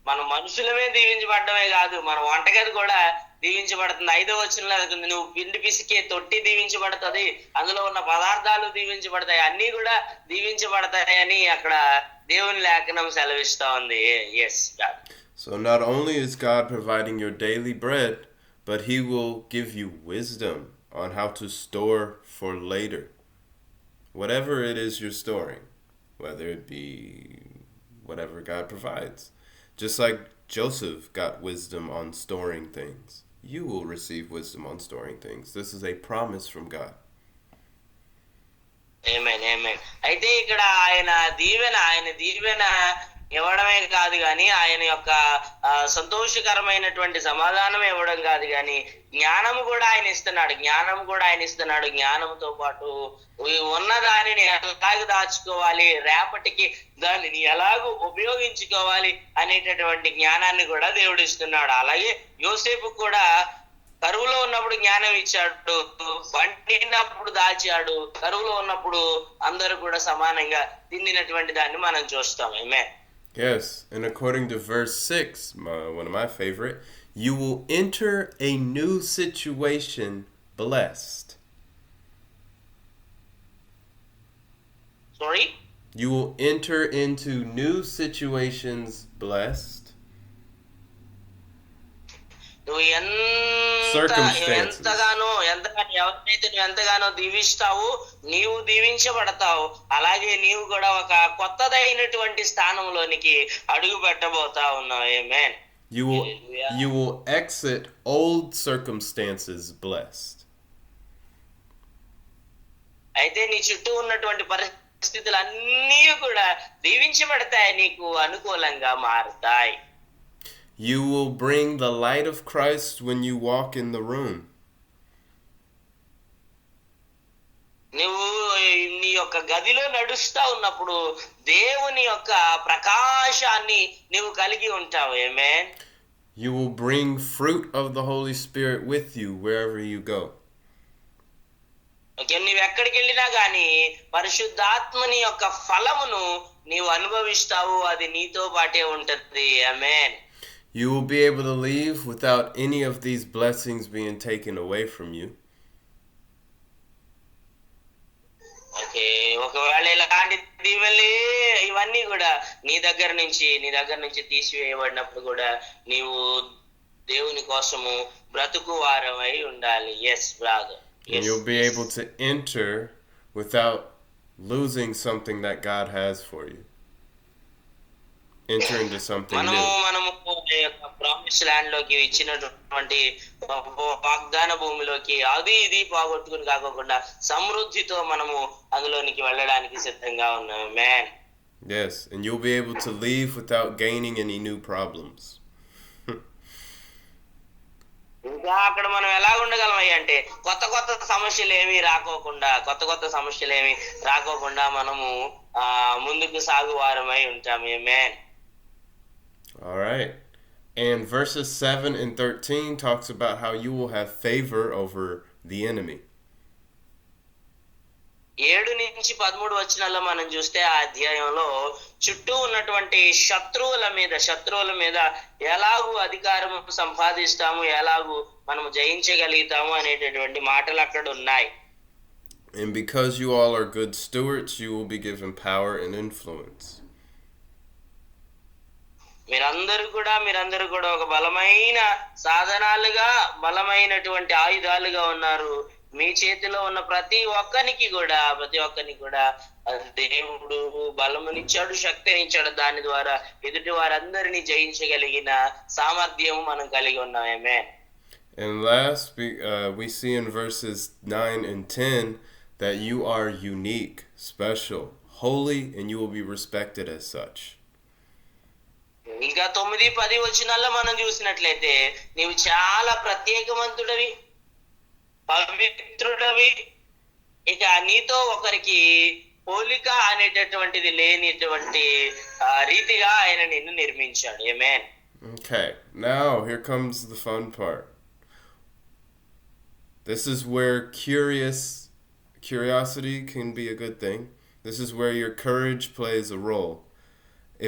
మనం మనుషులమే దీవించబడమే కాదు, మన వంటగది కూడా దీవించబడుతుంది. 5వ వచనంలో నువ్వు పిండి పిసికే తొట్టి దీవించబడుతుంది, అందులో ఉన్న పదార్థాలు దీవించబడతాయి, అన్ని కూడా దీవించబడతాయి అని అక్కడ దేవుని లేఖనం సెలవిస్తా ఉంది. Yes. So not only is God providing your daily bread, but he will give you wisdom on how to store for later. Whatever it is you're storing, whether it be whatever God provides. Just like Joseph got wisdom on storing things, you will receive wisdom on storing things. This is a promise from God. ఆమేన్, ఆమేన్. అయితే ఇక్కడ ఆయన దీవెన ఇవ్వడమే కాదు కానీ ఆయన యొక్క సంతోషకరమైనటువంటి సమాధానం ఇవ్వడం కాదు కానీ జ్ఞానము కూడా ఆయన ఇస్తున్నాడు. జ్ఞానంతో పాటు ఉన్న దానిని ఎలాగ దాచుకోవాలి, రేపటికి దానిని ఎలాగో ఉపయోగించుకోవాలి అనేటటువంటి జ్ఞానాన్ని కూడా దేవుడు ఇస్తున్నాడు. అలాగే యోసేపు కూడా కరువులో ఉన్నప్పుడు జ్ఞానం ఇచ్చాడు, పండినప్పుడు దాచాడు, కరువులో ఉన్నప్పుడు అందరూ కూడా సమానంగా తిండినటువంటి దాన్ని మనం చూస్తాం. ఆమేన్. Yes, and according to verse 6, one of my favorite, you will enter a new situation blessed. Sorry? You will enter into new situations blessed. నువ్వు Circumstances. ఎవరినైతే నువ్వు ఎంతగానో దీవిస్తావు, నీవు దీవించబడతావు. అలాగే నీవు కూడా ఒక కొత్తదైనటువంటి స్థానంలోనికి అడుగు పెట్టబోతా ఉన్నావు. ఆమేన్. You will exit old circumstances blessed. అయితే నీ చుట్టూ ఉన్నటువంటి పరిస్థితులు అన్నీ కూడా దీవించబడతాయి, నీకు అనుకూలంగా మారుతాయి. You will bring the light of Christ when you walk in the room. నువ్వు నీ యొక్క గదిలో నడుస్తా ఉన్నప్పుడు దేవుని యొక్క ప్రకాశాన్ని నువ్వు కలిగి ఉంటావు. ఆమేన్. You will bring fruit of the Holy Spirit with you wherever you go. Okay, నువ్వు ఎక్కడికి వెళ్ళినా గానీ పరిశుద్ధాత్మని యొక్క ఫలమును నీవు అనుభవిస్తావు, అది నీతో పాటే ఉంటది. ఆమేన్. You will be able to leave without any of these blessings being taken away from you. Okay, ఒకవేళ ఇలాంటి దీవెనలు ఇవన్నీ కూడా నీ దగ్గర నుంచి తీసివేయబడినప్పుడు కూడా నీవు దేవుని కోసము బ్రతుకు వారమై ఉండాలి. Yes brother. And you'll be able to enter without losing something that God has for you. enter into something మనము new. ప్రామిస్ ల్యాండ్ లోకి ఇచ్చినటువంటి వాగ్దాన భూమిలోకి అది ఇది పోగొట్టుకుని కాకుండా సమృద్ధితో మనము అందులోనికి వెళ్ళడానికి సిద్ధంగా ఉన్నాము. Man. Yes, and you'll be able to leave without gaining any new problems. ఇంకా అక్కడ మనం ఎలా ఉండగలమయ్య అంటే కొత్త సమస్యలు ఏమి రాకోకుండా మనము ముందుకు సాగువారమై ఉంటాము. Man. All right. And verses 7 and 13 talks about how you will have favor over the enemy. 7 నుంచి 13 వచనాల్లో మనం చూస్తే ఆ అధ్యాయంలో చుట్టూ ఉన్నటువంటి శత్రువుల మీద ఎలాగూ అధికారం సంపాదిస్తాము, ఎలాగూ మనము జయించగలుగుతాము అనేటటువంటి మాటలు అక్కడ ఉన్నాయి. And because you all are good stewards, you will be given power and influence. మీరందరూ కూడా ఒక బలమైన సాధనాలుగా, బలమైనటువంటి ఆయుధాలుగా ఉన్నారు. మీ చేతిలో ఉన్న ప్రతి ఒక్కరికి కూడా దేవుడు బలమునిచ్చాడు, శక్తినిచ్చాడు. దాని ద్వారా ఎదుటి వారందరినీ జయించగలిగిన సామర్థ్యం మనం కలిగి ఉన్నామే. And last, we see in verses 9 and 10 that you are unique, special, holy, and you will be respected as such. ఇంకా 9-10 వచనాల్లో మనం చూసినట్లయితే నీవు చాలా ప్రత్యేకవంతుడవి, పవిత్రుడవి, ఇక నీతో ఒకరికి పోలిక అనేటటువంటిది లేనిటువంటి రీతిగా ఆయన నిన్ను నిర్మించాడు. ఆమేన్. Okay, now here comes the fun part. This is where curiosity can be a good thing. This is where your courage plays a role.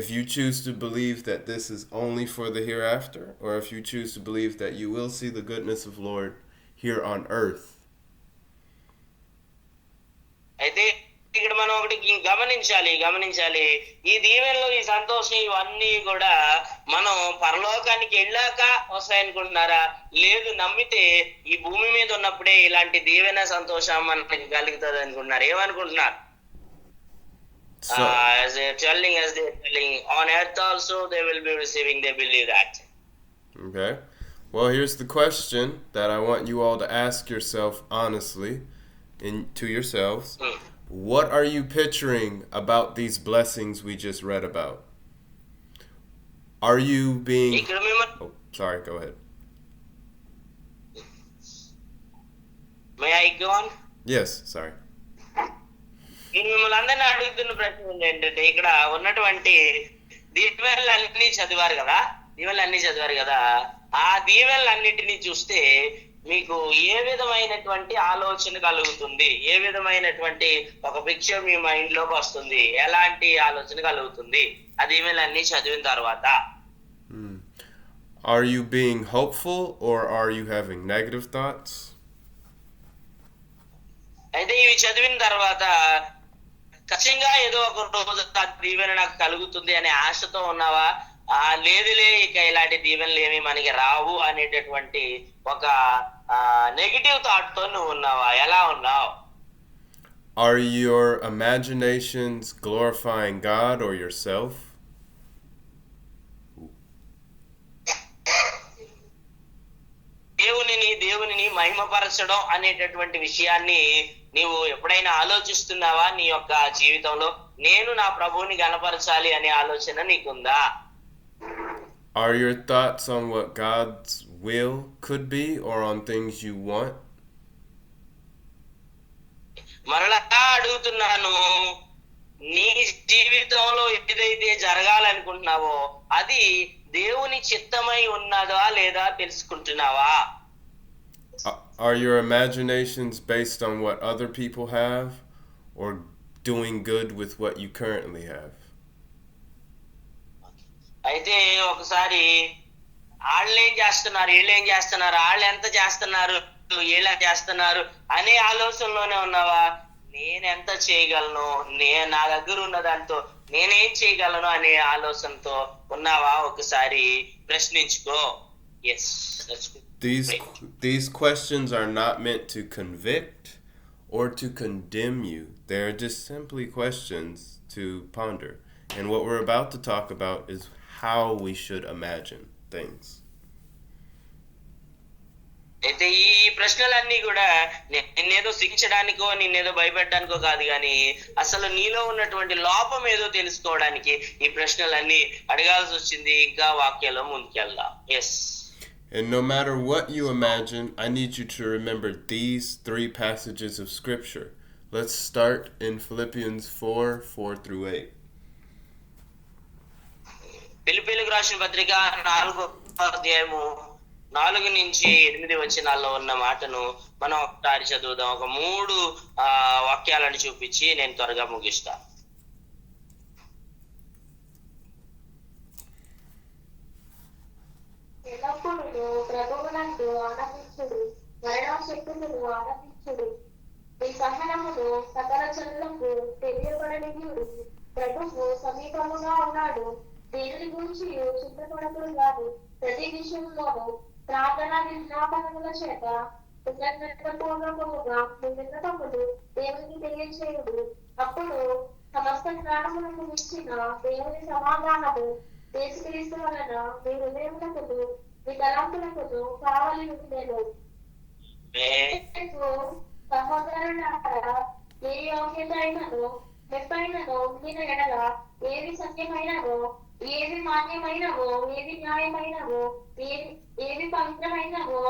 If you choose to believe that this is only for the hereafter, or if you choose to believe that you will see the goodness of Lord here on earth. అయితే ఇక్కడ మనం ఒకటి గమనించాలి. ఈ దీవెనలు, ఈ సంతోషం, ఇవన్నీ కూడా మనం పరలోకానికి వెళ్ళాక వస్తాయనుకుంటున్నారా? లేదు, నమ్మితే ఈ భూమి మీద ఉన్నప్పుడే ఇలాంటి దీవెన సంతోషం మనకి కలుగుతుంది అనుకుంటున్నారు. ఏమనుకుంటున్నారు? As they're telling, on earth also they will be receiving, they believe that. Okay. Well, here's the question that I want you all to ask yourself honestly, to yourselves. What are you picturing about these blessings we just read about? Are you being... Oh, sorry, go ahead. May I go on? Yes, sorry. నేను మిమ్మల్ని అందరినీ అడుగుతున్న ప్రశ్న ఏంటంటే, ఇక్కడ ఉన్నటువంటి దీవెనలన్నీ చదివారు కదా, ఆ దీవెనలన్నిటినీ చూస్తే మీకు ఏ విధమైనటువంటి ఆలోచన కలుగుతుంది? ఏ విధమైనటువంటి ఒక పిక్చర్ మీ మైండ్ లోకి వస్తుంది? ఎలాంటి ఆలోచన కలుగుతుంది ఆ దీవెనలన్నీ చదివిన తర్వాత? Are you being hopeful or are you having negative thoughts? అయితే ఇవి చదివిన తర్వాత ఖచ్చితంగా ఏదో ఒక రోజు ఆ దీవెన నాకు కలుగుతుంది అనే ఆశతో ఉన్నావా? లేదులే, ఇక ఇలాంటి దీవెనలు ఏమి మనకి రావు అనేటటువంటి ఒక నెగటివ్ థాట్ తో నువ్వు ఉన్నావా? ఎలా ఉన్నావు? Are your imaginations glorifying God or yourself? దేవునిని మహిమపరచడం అనేటటువంటి విషయాన్ని నీవు ఎప్పుడైనా ఆలోచిస్తున్నావా? నీ యొక్క జీవితంలో నేను నా ప్రభువుని గణపరచాలి అనే ఆలోచన నీకుందా? Are your thoughts on what God's will could be or on things you want? మరలా అడుగుతున్నాను, నీ జీవితంలో ఏదైతే జరగాలనుకుంటున్నావో అది దేవుని చిత్తమై ఉన్నదా లేదా తెలుసుకుంటున్నావా? Are your imaginations based on what other people have or doing good with what you currently have? అయితే ఒకసారి వాళ్ళేం చేస్తున్నారు, వీళ్ళేం చేస్తున్నారు, వాళ్ళు ఎంత చేస్తున్నారు, వీళ్ళ చేస్తున్నారు అనే ఆలోచనలోనే ఉన్నావా? నేనెంత చేయగలను, నా దగ్గర ఉన్న దాంతో నేనేం చేయగలను అనే ఆలోచనతో ఉన్నావా? ఒకసారి ప్రశ్నించుకో. Yes, that's good. These questions are not meant to convict or to condemn you. They're just simply questions to ponder. And what we're about to talk about is how we should imagine things. అయితే ఈ ప్రశ్నలన్నీ కూడా నిన్నేదో శిక్షడానికో నిన్నేదో భయపెట్టడానికో కాదు, కానీ అసలు నీలో ఉన్నటువంటి లోపం ఏదో తెలుసుకోవడానికి ఈ ప్రశ్నలన్నీ అడగాల్సి వచ్చింది. ఇంకా వాక్యాల్లో ముందుకెళ్దాం. Yes. And no matter what you imagine, I need you to remember these 3 passages of scripture. Let's start in Philippians 4:4-8. ఫిలిప్పీయులకు రాసిన పత్రిక 4వ అధ్యాయము 4-8 వచనాల్లో ఉన్న మాటను మనం ఒకసారి చదువుదాం. ఒక 3 వాక్యాలను చూపించి నేను త్వరగా ముగిస్తాను. ఎల్లప్పుడూ ప్రభువునందు ఆనందించుడు, మరణశక్తులను ఆనందించుడు, మీ సహనమును సకల జనులకు తెలియబడనియుడు. ప్రభువు సమీపముగా ఉన్నాడు. దేవుని గురించి చింతపడకుడు కాదు, ప్రతి విషయంలోనూ ప్రార్థన విజ్ఞాపనముల చేత కృతజ్ఞతాపూర్వకముగా మీ విన్నపములు దేవునికి తెలియచేయుడు. అప్పుడు సమస్త జ్ఞానములకు మించిన దేవుని సమాధానము యేసుక్రీస్తు వలన మీ హృదయములకు మీ తలంపులకు కావలి ఉండేను. సహోదరులారా, ఏ యోగ్యత అయినదో మెప్పైనదో ఉండిన ఎడల, ఏది సత్యమైనదో, ఏది మాన్యమైనవో, ఏది న్యాయమైనవో, ఏది పవిత్రమైనవో,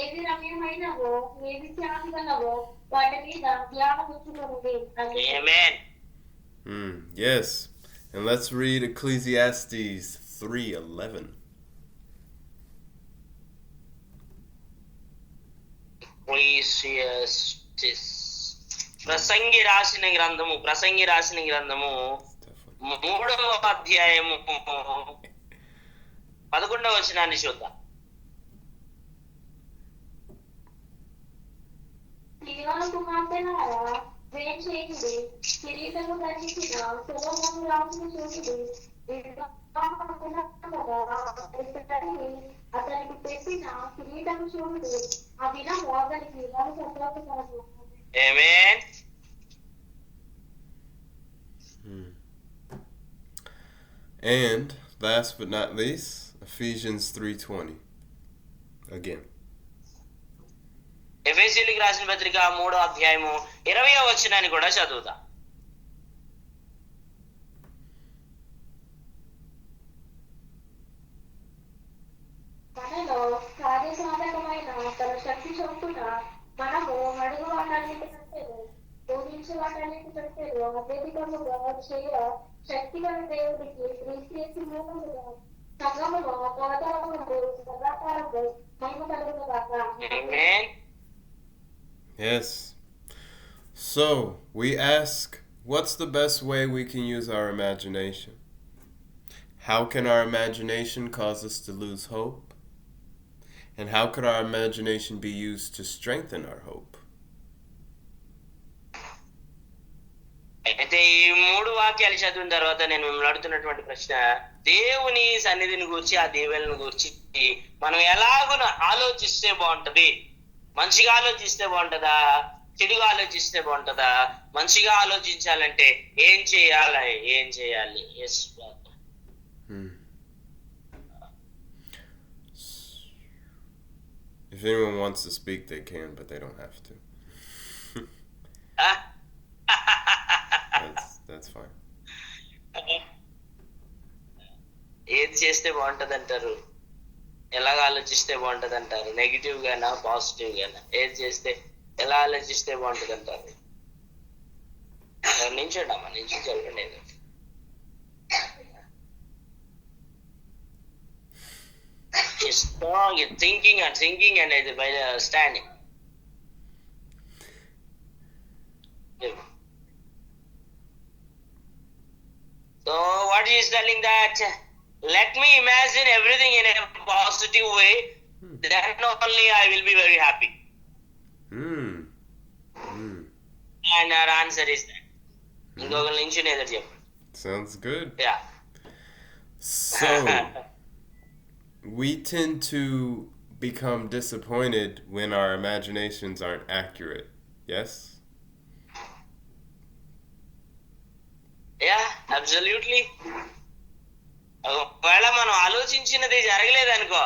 ఏది రమ్యమైనవో, ఏది శాంతి గలవో, వాటి మీద ధ్యానముంచుకొనుడి. ఆమేన్. Yes. And let's read Ecclesiastes 3:11. ప్రసంగి రాసిన గ్రంథము 3వ అధ్యాయము 11వ వచనాన్ని చూద్దాం. సీయోను కుమార్తెలారా, వేంచేయుడి, కిరీటము ధరించిన సొలొమోను రాజును చూడుడి. అతనికి పెట్టిన కిరీటము చూడుడి. ఆ దినము అతనికి సంతోషకరము. ఆమేన్. And last but not least, Ephesians 3:20. Again. ఎఫెసీయులకు రాసిన పత్రిక 3వ అధ్యాయము 20వ వచనాన్ని కూడా చదువుదాం. మనలో కార్యసాధకమైన తన శక్తి చొప్పున మనము అడుగు వాటన్నిటి కంటేను ఊహించే వాటన్నిటి కంటేను అత్యధికముగా చేయ శక్తి గల దేవుడికి క్రీస్తు మూలముగా సంఘములో కోతరములకు సదాకారము మహిమ కలుగును గాక. ఆమేన్. Yes. So, we ask, what's the best way we can use our imagination? How can our imagination cause us to lose hope? And how could our imagination be used to strengthen our hope? అయితే ఈ 3 వాక్యాలు చదివిన తర్వాత నేను మిమ్మల్ని అడుగుతున్నటువంటి ప్రశ్న, దేవుని సన్నిధిని గురించి, ఆ దేవుని గురించి మనం ఎలాగున ఆలోచిస్తే బాగుంటది? మంచిగా ఆలోచిస్తే బాగుంటదా, చెడుగా ఆలోచిస్తే బాగుంటదా? మంచిగా ఆలోచించాలంటే ఏం చేయాలి? Yes. If anyone wants to speak, they can, but they don't have to. That's fine. ఏది చేస్తే బాగుంటది అంటారు? ఎలాగ ఆలోచిస్తే బాగుంటది అంటారు? నెగిటివ్ గానా, పాజిటివ్ గానా? ఏది చేస్తే, ఎలా ఆలోచిస్తే బాగుంటది అంటారు? నించోడమ్మా, నించి చెప్పండి. Strong thinking and by standing. So what he is telling that, let me imagine everything in a positive way, then only I will be very happy. And our answer is that. Sounds good. Yeah. So, we tend to become disappointed when our imaginations aren't accurate. Yes? Yeah, absolutely. ఒకవేళ మనం ఆలోచించినది జరగలేదనుకో,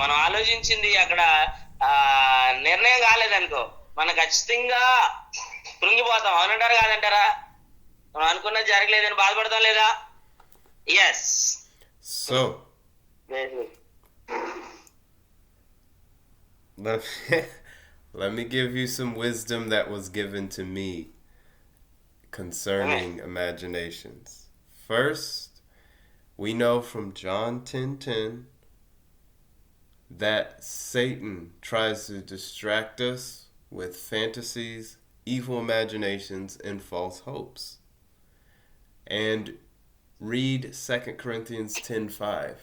మనం ఆలోచించింది అక్కడ నిర్ణయం కాలేదనుకో, మనం ఖచ్చితంగా కృంగిపోతాం. అవునంటారా కాదంటారా? మనం అనుకున్నది జరగలేదని బాధపడతాం లేదా? Yes. So let me give you some wisdom that was given to me concerning imaginations. First, we know from John 10:10 that Satan tries to distract us with fantasies, evil imaginations, and false hopes. And read 2 Corinthians 10:5.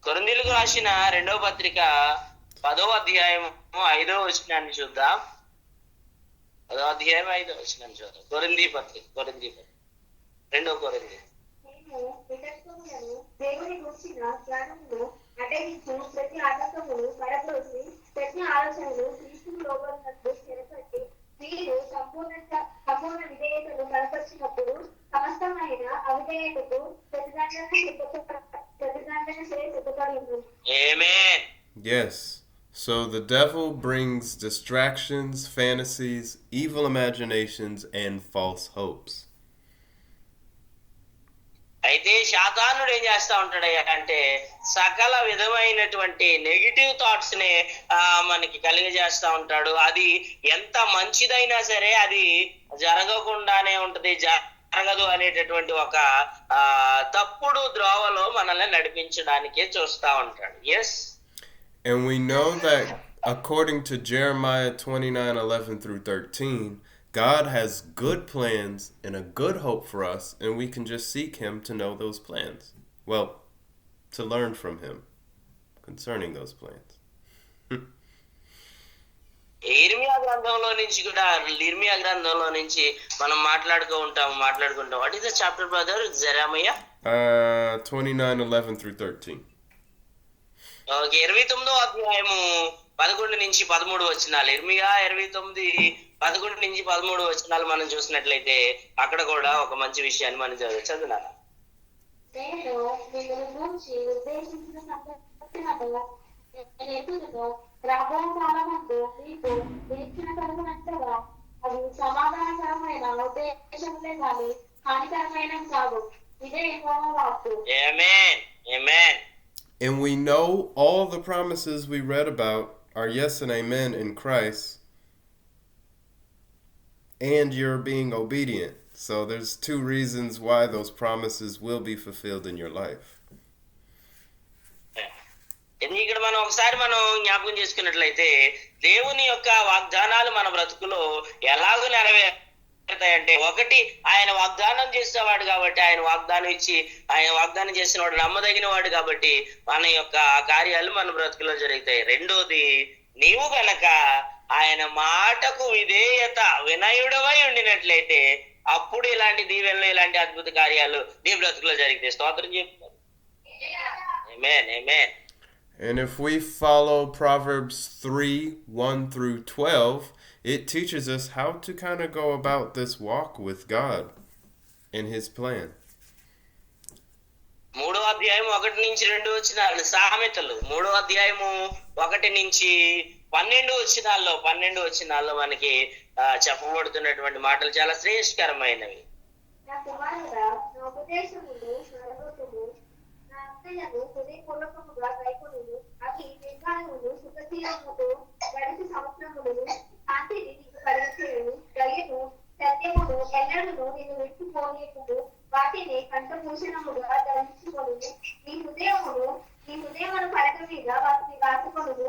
కొరింథీయులకు రాసిన 2వ పత్రిక 10వ అధ్యాయం 5వ వచనాన్ని చూద్దాం. 10వ అధ్యాయం 5వ వచనాన్ని చూద్దాం. కొరింథీ పత్రిక 2వ కొరింథీ. నేను వితర్కములను దేవుని గూర్చిన జ్ఞానమును అడ్డగించు ప్రతి ఆటంకమును పడద్రోసి ప్రతి ఆలోచనలు క్రీస్తుకు లోబడినట్లు స్థిరపట్టి మీరు సంపూర్ణ విధేయతను కనపరిచినప్పుడు సమస్తమైన అవిధేయతకు ప్రతిదండన సిద్ధపడి ఉంది. ఆమేన్. Yes. So the devil brings distractions, fantasies, evil imaginations, and false hopes. అయితే శాతానుడు ఏం చేస్తా ఉంటాడయ్యా అంటే సకల విధమైనటువంటి నెగిటివ్ థాట్స్ ని మనకి కలిగజేస్తా ఉంటాడు. అది ఎంత మంచిదైనా సరే అది జరగకుండానే ఉంటది, జరగదు అనేటటువంటి ఒక తప్పుడు ద్రోవలో మనల్ని నడిపించడానికే చూస్తా ఉంటాడు. Yes. And we know that according to Jeremiah 29:11-13, God has good plans and a good hope for us, and we can just seek him to know those plans. Well, to learn from him concerning those plans. ఇర్మియా గ్రంథంలో నుంచి మనం మాట్లాడుకుంటాం. What is the chapter brother? Jeremiah 29:11-13. Okay, 29వ అధ్యాయము 11 నుంచి 13 వచనాలు. ఇర్మియా 29:11 నుంచి 13 వచనాలు మనం చూసినట్లయితే అక్కడ కూడా ఒక మంచి విషయాన్ని మనం చదువుతున్నాను. నేను మిమ్మల్ని గూర్చి ఉద్దేశించిన సంగతులను రాబోయే కాలమందు మీకు వీక్షణ కలుగునట్లుగా అవి సమాధానకరమైన ఉద్దేశములే కానీ హానికరమైనవి కావు. ఇదే యెహోవా వాక్కు. ఆమేన్. ఆమేన్. And we know all the promises we read about are yes and amen in Christ, and you're being obedient. So there's two reasons why those promises will be fulfilled in your life. ఇక్కడ మనం ఒకసారి జ్ఞాపకం చేసుకున్నట్లయితే దేవుని యొక్క వాగ్దానాలు మన బ్రతుకులో ఎలాగో నెరవేరుతాయంటే, ఒకటి ఆయన వాగ్దానం చేసేవాడు కాబట్టి, ఆయన వాగ్దానం చేసిన వాడు నమ్మదగిన వాడు కాబట్టి మన యొక్క కార్యాలు మన బ్రతుకులో జరుగుతాయి. రెండోది, నీవు గనక ఆయన మాటకు వినయుడవై ఉండినట్లయితే అప్పుడు ఇలాంటి దీవెనలు, ఇలాంటి అద్భుత కార్యాలు నీ బ్రతుకులో జరుగుతాయి. స్తోత్రం చెప్తారు. ఆమేన్. ఆమేన్. And if we follow Proverbs 3:1-12, it teaches us how to kind of go about this walk with God and his plan. 3వ అధ్యాయం 1 నుంచి 2 వచనాలు సామెతలు. 3వ అధ్యాయము 1 నుంచి 12 వచనాల్లో మనకి చెప్పబడుతున్నటువంటి మాటలు చాలా శ్రేయస్కరమైనవి. నా కుమారుడా, నా ఉపదేశములు నడవకుము, నా ఆజ్ఞలను హృదయపూర్వకముగా గైకొనుము. అవి నిర్మలములు, సుఖశీలముతో గడిచి సంవత్సరములు శాంతిని నీకు కలిగించెను. దయను సత్యమును ఎన్నడూను నిన్ను విడిచిపోనీయకుము. వాటిని కంఠభూషణముగా ధరించుకొనుము. నీ హృదయమును పలక మీద వాటిని రాసుకొనుము.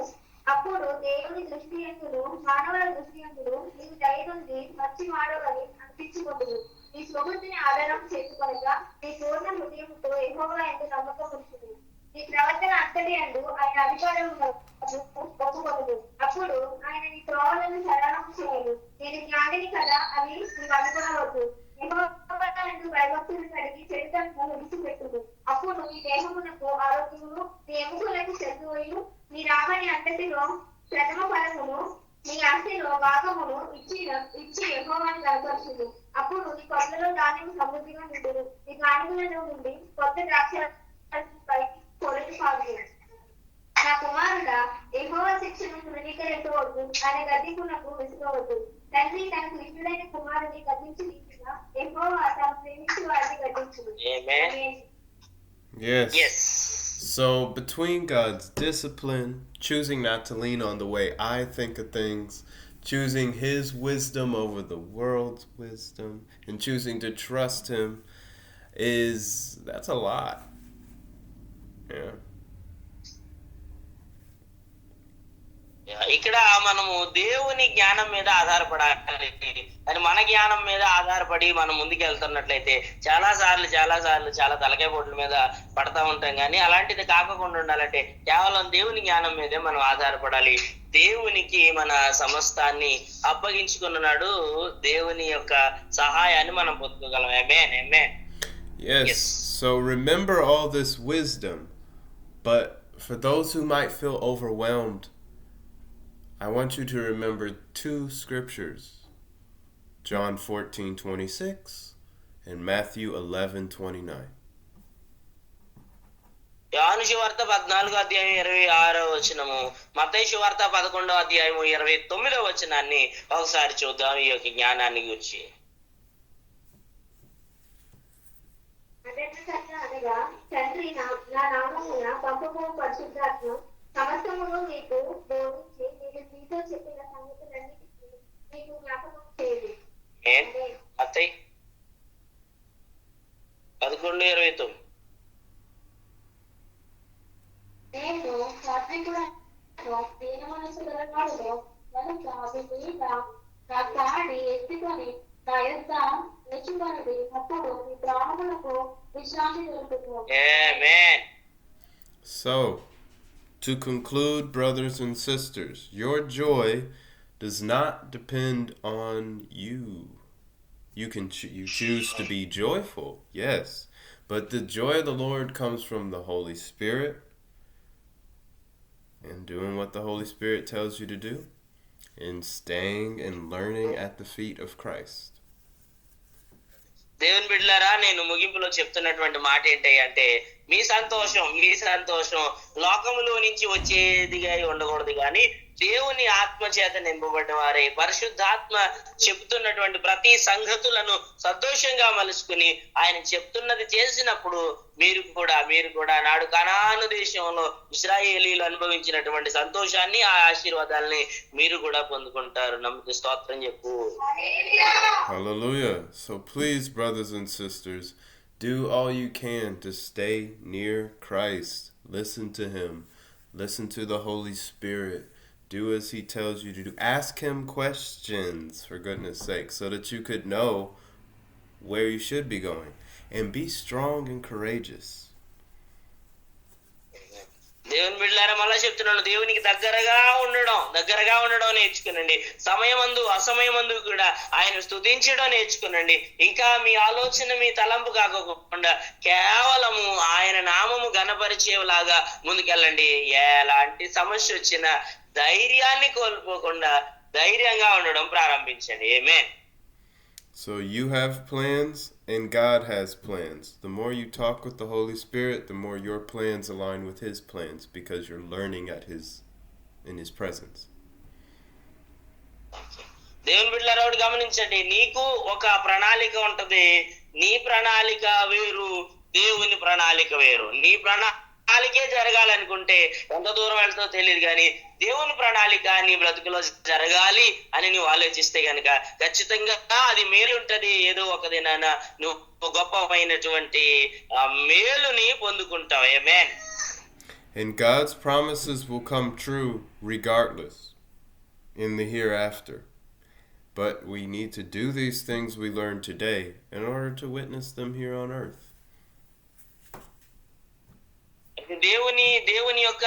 అప్పుడు దేవుని దృష్టి యందును మానవుల దృష్టి యందును నీవు దయ నుండి మంచి మానవులని అనిపించుకొనుము. నీ స్వబుద్ధిని ఆధారం చేసుకొనగా నీ పూర్ణ హృదయముతో యెహోవా యందు నమ్మకం ఉంచుము. నీ ప్రవర్తన అంతటి యందు ఆయన అధికారమును ఒప్పుకొనుము. అప్పుడు ఆయన నీ త్రోవలను సరళము చేయను. నేను జ్ఞానిని కదా అని నీవు అనుకొనవద్దు. యెహోవా యందు భయభక్తులు కలిగి చెడుతనము విడిచిపెట్టుము. అప్పుడు నీ దేహమునకు ఆరోగ్యమును, నీ ఎముకలకు చదువుయు, నీ రామని అంతటిలో ప్రథమ ఫలమును నీ ఆస్తిలో భాగమును ఇచ్చి యెహోవాను కనపరచుము. అప్పుడు నీ కొట్లలో ధాన్యం సమృద్ధిగా నిండును. నీ గానుగలలో నుండి కొత్త ద్రాక్షపై పొరలు పారును. నా కుమారుడా, యెహోవా శిక్షను తృణీకరించవద్దు, ఆయన గద్దింపునకు విసుగవద్దు. తండ్రి తనకు ఇష్టడైన కుమారుని గద్దించి రీతిగా యెహోవా తాను ప్రేమించి వారిని గద్దించును. Amen. Yes. Yes. So, between God's discipline, choosing not to lean on the way I think of things, choosing His wisdom over the world's wisdom, and choosing to trust Him, that's a lot. Yeah. ఇక్కడ మనము దేవుని జ్ఞానం మీద ఆధారపడాలి. అని మన జ్ఞానం మీద ఆధారపడి మనం ముందుకు వెళ్తున్నట్లయితే చాలా సార్లు చాలా తలకాయ పోట్ల మీద పడతా ఉంటాం. కానీ అలాంటిది కాకుండా ఉండాలంటే కేవలం దేవుని జ్ఞానం మీదే మనం ఆధారపడాలి. దేవునికి మన సమస్తాన్ని అప్పగించుకున్నాడు. దేవుని యొక్క సహాయాన్ని మనం పొందుకోగలం. ఆమేన్. ఆమేన్. Yes. So remember all this wisdom, but for those who might feel overwhelmed, I want you to remember two scriptures, John 14:26 and Matthew 11:29. యోహాను సువార్త 14వ అధ్యాయం 26వ వచనము, మత్తయి సువార్త 11వ అధ్యాయం 29వ వచనాన్ని ఒకసారి చూద్దాం ఈ యొక్క జ్ఞానాన్ని గురించి. అనగా తండ్రి నా నామమున పంపబో పరిశుద్ధాత్మ సమస్తమును మీకు బోధించి నేను మీతో చెప్పిన సంగతులన్నిటికీ మీకు జ్ఞాపకం చేయండి. మత్తయి 11:29. నేను సాత్వికుడను, దీన మనసు గలవాడును కనుక అవి మీద నా కాడి ఎత్తుకొని నా యొద్ద నిలుచుకొనుడి. అప్పుడు మీ ప్రాణములకు విశ్రాంతి దొరుకుతుంది. Amen. So, to conclude, brothers and sisters, your joy does not depend on you. You can you choose to be joyful, yes, but the joy of the Lord comes from the Holy Spirit and doing what the Holy Spirit tells you to do and staying and learning at the feet of Christ. దేవుని బిడ్డలారా, నేను ముగింపులో చెప్తున్నటువంటి మాట ఏంటంటే మీ సంతోషం లోకములో నుంచి వచ్చేదిగా ఉండకూడదు, కానీ దేవుని ఆత్మ చేత నింపబడిన వారే పరిశుద్ధాత్మ చెప్తున్నటువంటి ప్రతి సంగతులను సంతోషంగా మలుచుకుని ఆయన చెప్తున్నది చేసినప్పుడు మీరు కూడా నాడు కనాను దేశంలో ఇశ్రాయేలీలు అనుభవించినటువంటి సంతోషాన్ని, ఆ ఆశీర్వాదాలని మీరు కూడా పొందుకుంటారు. నమ్మిక స్తోత్రం చెప్పు. Hallelujah. So please, brothers and sisters, do all you can to stay near Christ. Listen to Him. Listen to the Holy Spirit. Do as He tells you to do. Ask Him questions, for goodness sake, so that you could know where you should be going. And be strong and courageous. దేవుని బిడ్డలారా, మళ్ళా చెప్తున్నాను, దేవునికి దగ్గరగా ఉండడం నేర్చుకునండి. సమయమందు అసమయమందు కూడా ఆయన స్తుతించడం నేర్చుకునండి. ఇంకా మీ ఆలోచన మీ తలంపు కాకోకుండా కేవలము ఆయన నామము ఘనపరిచేలాగా ముందుకెళ్ళండి. ఎలాంటి సమస్య వచ్చినా ధైర్యాన్ని కోల్పోకుండా ధైర్యంగా ఉండడం ప్రారంభించండి. ఆమేన్. So you have plans and God has plans. The more you talk with the Holy Spirit, the more your plans align with His plans, because you're learning in His presence. దేవుని బిడ్డలారా, ఒకటి గమనించండి, నీకు ఒక ప్రణాళిక ఉంటది. నీ ప్రణాళిక వేరు, దేవుని ప్రణాళిక వేరు. నీ ప్రణాళికే జరగాలనుకుంటే ఎంత దూరం వెళ్తావో తెలియదు, కానీ దేవుని ప్రణాళిక నీ బ్రతుకులో జరగాలి అని నువ్వు ఆలోచిస్తే గనక ఖచ్చితంగా అది మేలుంటది. ఏదో ఒక దినాన నువ్వు గొప్పమైనటువంటి మేలుని పొందుకుంటావు. ఆమేన్. And God's promises will come true regardless in the hereafter. But we need to do these things we learned today in order to witness them here on earth. దేవుని యొక్క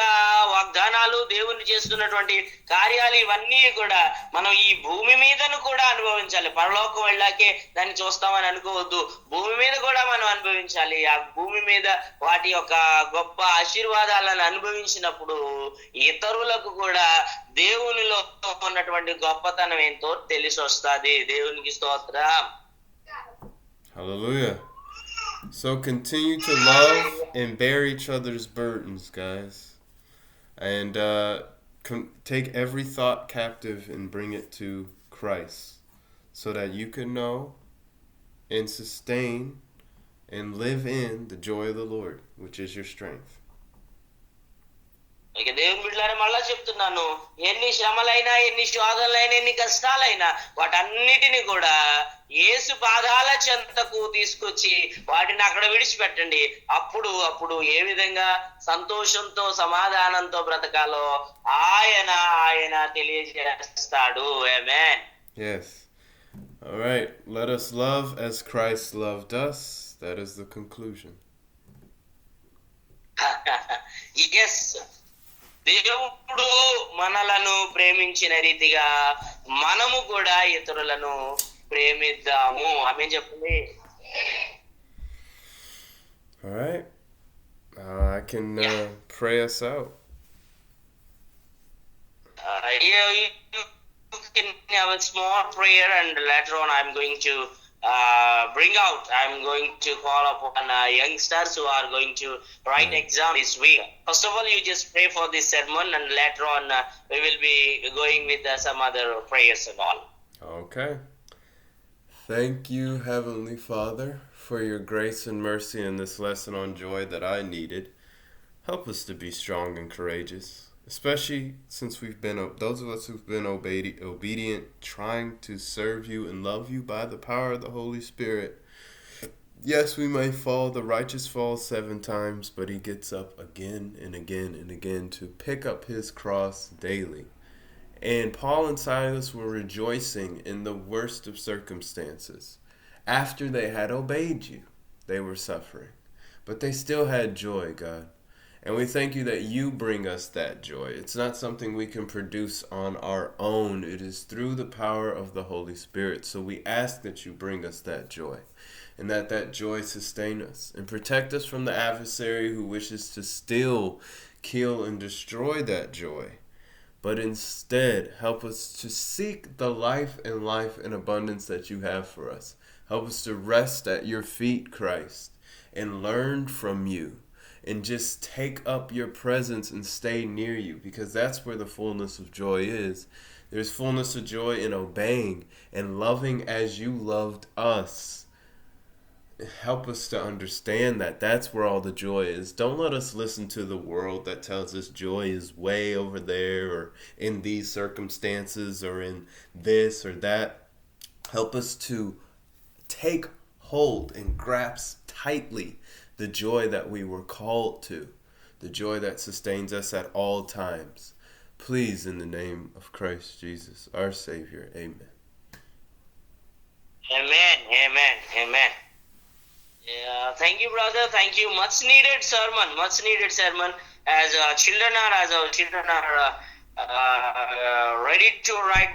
వాగ్దానాలు, దేవుని చేస్తున్నటువంటి కార్యాలు ఇవన్నీ కూడా మనం ఈ భూమి మీదను కూడా అనుభవించాలి. పరలోకం వెళ్ళాకే దాన్ని చూస్తామని అనుకోవద్దు. భూమి మీద కూడా మనం అనుభవించాలి. ఆ భూమి మీద వాటి యొక్క గొప్ప ఆశీర్వాదాలను అనుభవించినప్పుడు ఇతరులకు కూడా దేవునిలో ఉన్నటువంటి గొప్పతనం ఏంటో తెలిసి వస్తుంది. దేవునికి స్తోత్రం. Hallelujah. So continue to love and bear each other's burdens, guys. And take every thought captive and bring it to Christ so that you can know and sustain and live in the joy of the Lord, which is your strength. ఇక దేవుని బిడ్డలారా మళ్ళా చెప్తున్నాను, ఎన్ని శ్రమలైనా, ఎన్ని శోధనలైనా, ఎన్ని కష్టాలైనా వాటన్నిటిని కూడా యేసు పాదాల చెంతకు తీసుకొచ్చి వాటిని అక్కడ విడిచిపెట్టండి. అప్పుడు ఏ విధంగా సంతోషంతో సమాధానంతో బ్రతకాలో ఆయన తెలియజేస్తాడు. ఆమేన్. Yes. All right. Let us love as Christ loved us. That is the conclusion. Yes. దేవుడు మనలను ప్రేమించిన రీతిగా మనము కూడా ఇతరులను ప్రేమిద్దాము. ఆమేన్ చెప్పండి. All right. I can pray us out. You can have a small prayer, and later on I'm going to I'm going to call upon youngsters who are going to write exam this week. First of all, you just pray for this sermon, and later on we will be going with some other prayers and all. Okay. Thank you, Heavenly Father, for your grace and mercy in this lesson on joy that I needed. Help us to be strong and courageous, especially since we've been, those of us who've been obedient, trying to serve you and love you by the power of the Holy Spirit. Yes, we may fall, the righteous falls 7 times, but he gets up again and again and again to pick up his cross daily. And Paul and Silas were rejoicing in the worst of circumstances. After they had obeyed you, they were suffering. But they still had joy, God. And we thank you that you bring us that joy. It's not something we can produce on our own. It is through the power of the Holy Spirit. So we ask that you bring us that joy, and that joy sustain us and protect us from the adversary who wishes to steal, kill, and destroy that joy. But instead, help us to seek the life and life in abundance that you have for us. Help us to rest at your feet, Christ, and learn from you. And just take up your presence and stay near you, because that's where the fullness of joy is. There's fullness of joy in obeying and loving as you loved us. Help us to understand that that's where all the joy is. Don't let us listen to the world that tells us joy is way over there, or in these circumstances, or in this or that. Help us to take hold and grasp tightly the joy that we were called to, the joy that sustains us at all times. Please, in the name of Christ Jesus, our Savior, amen. Amen, amen, amen. Thank you, brother. Thank you. Much needed sermon. As our children are ready to write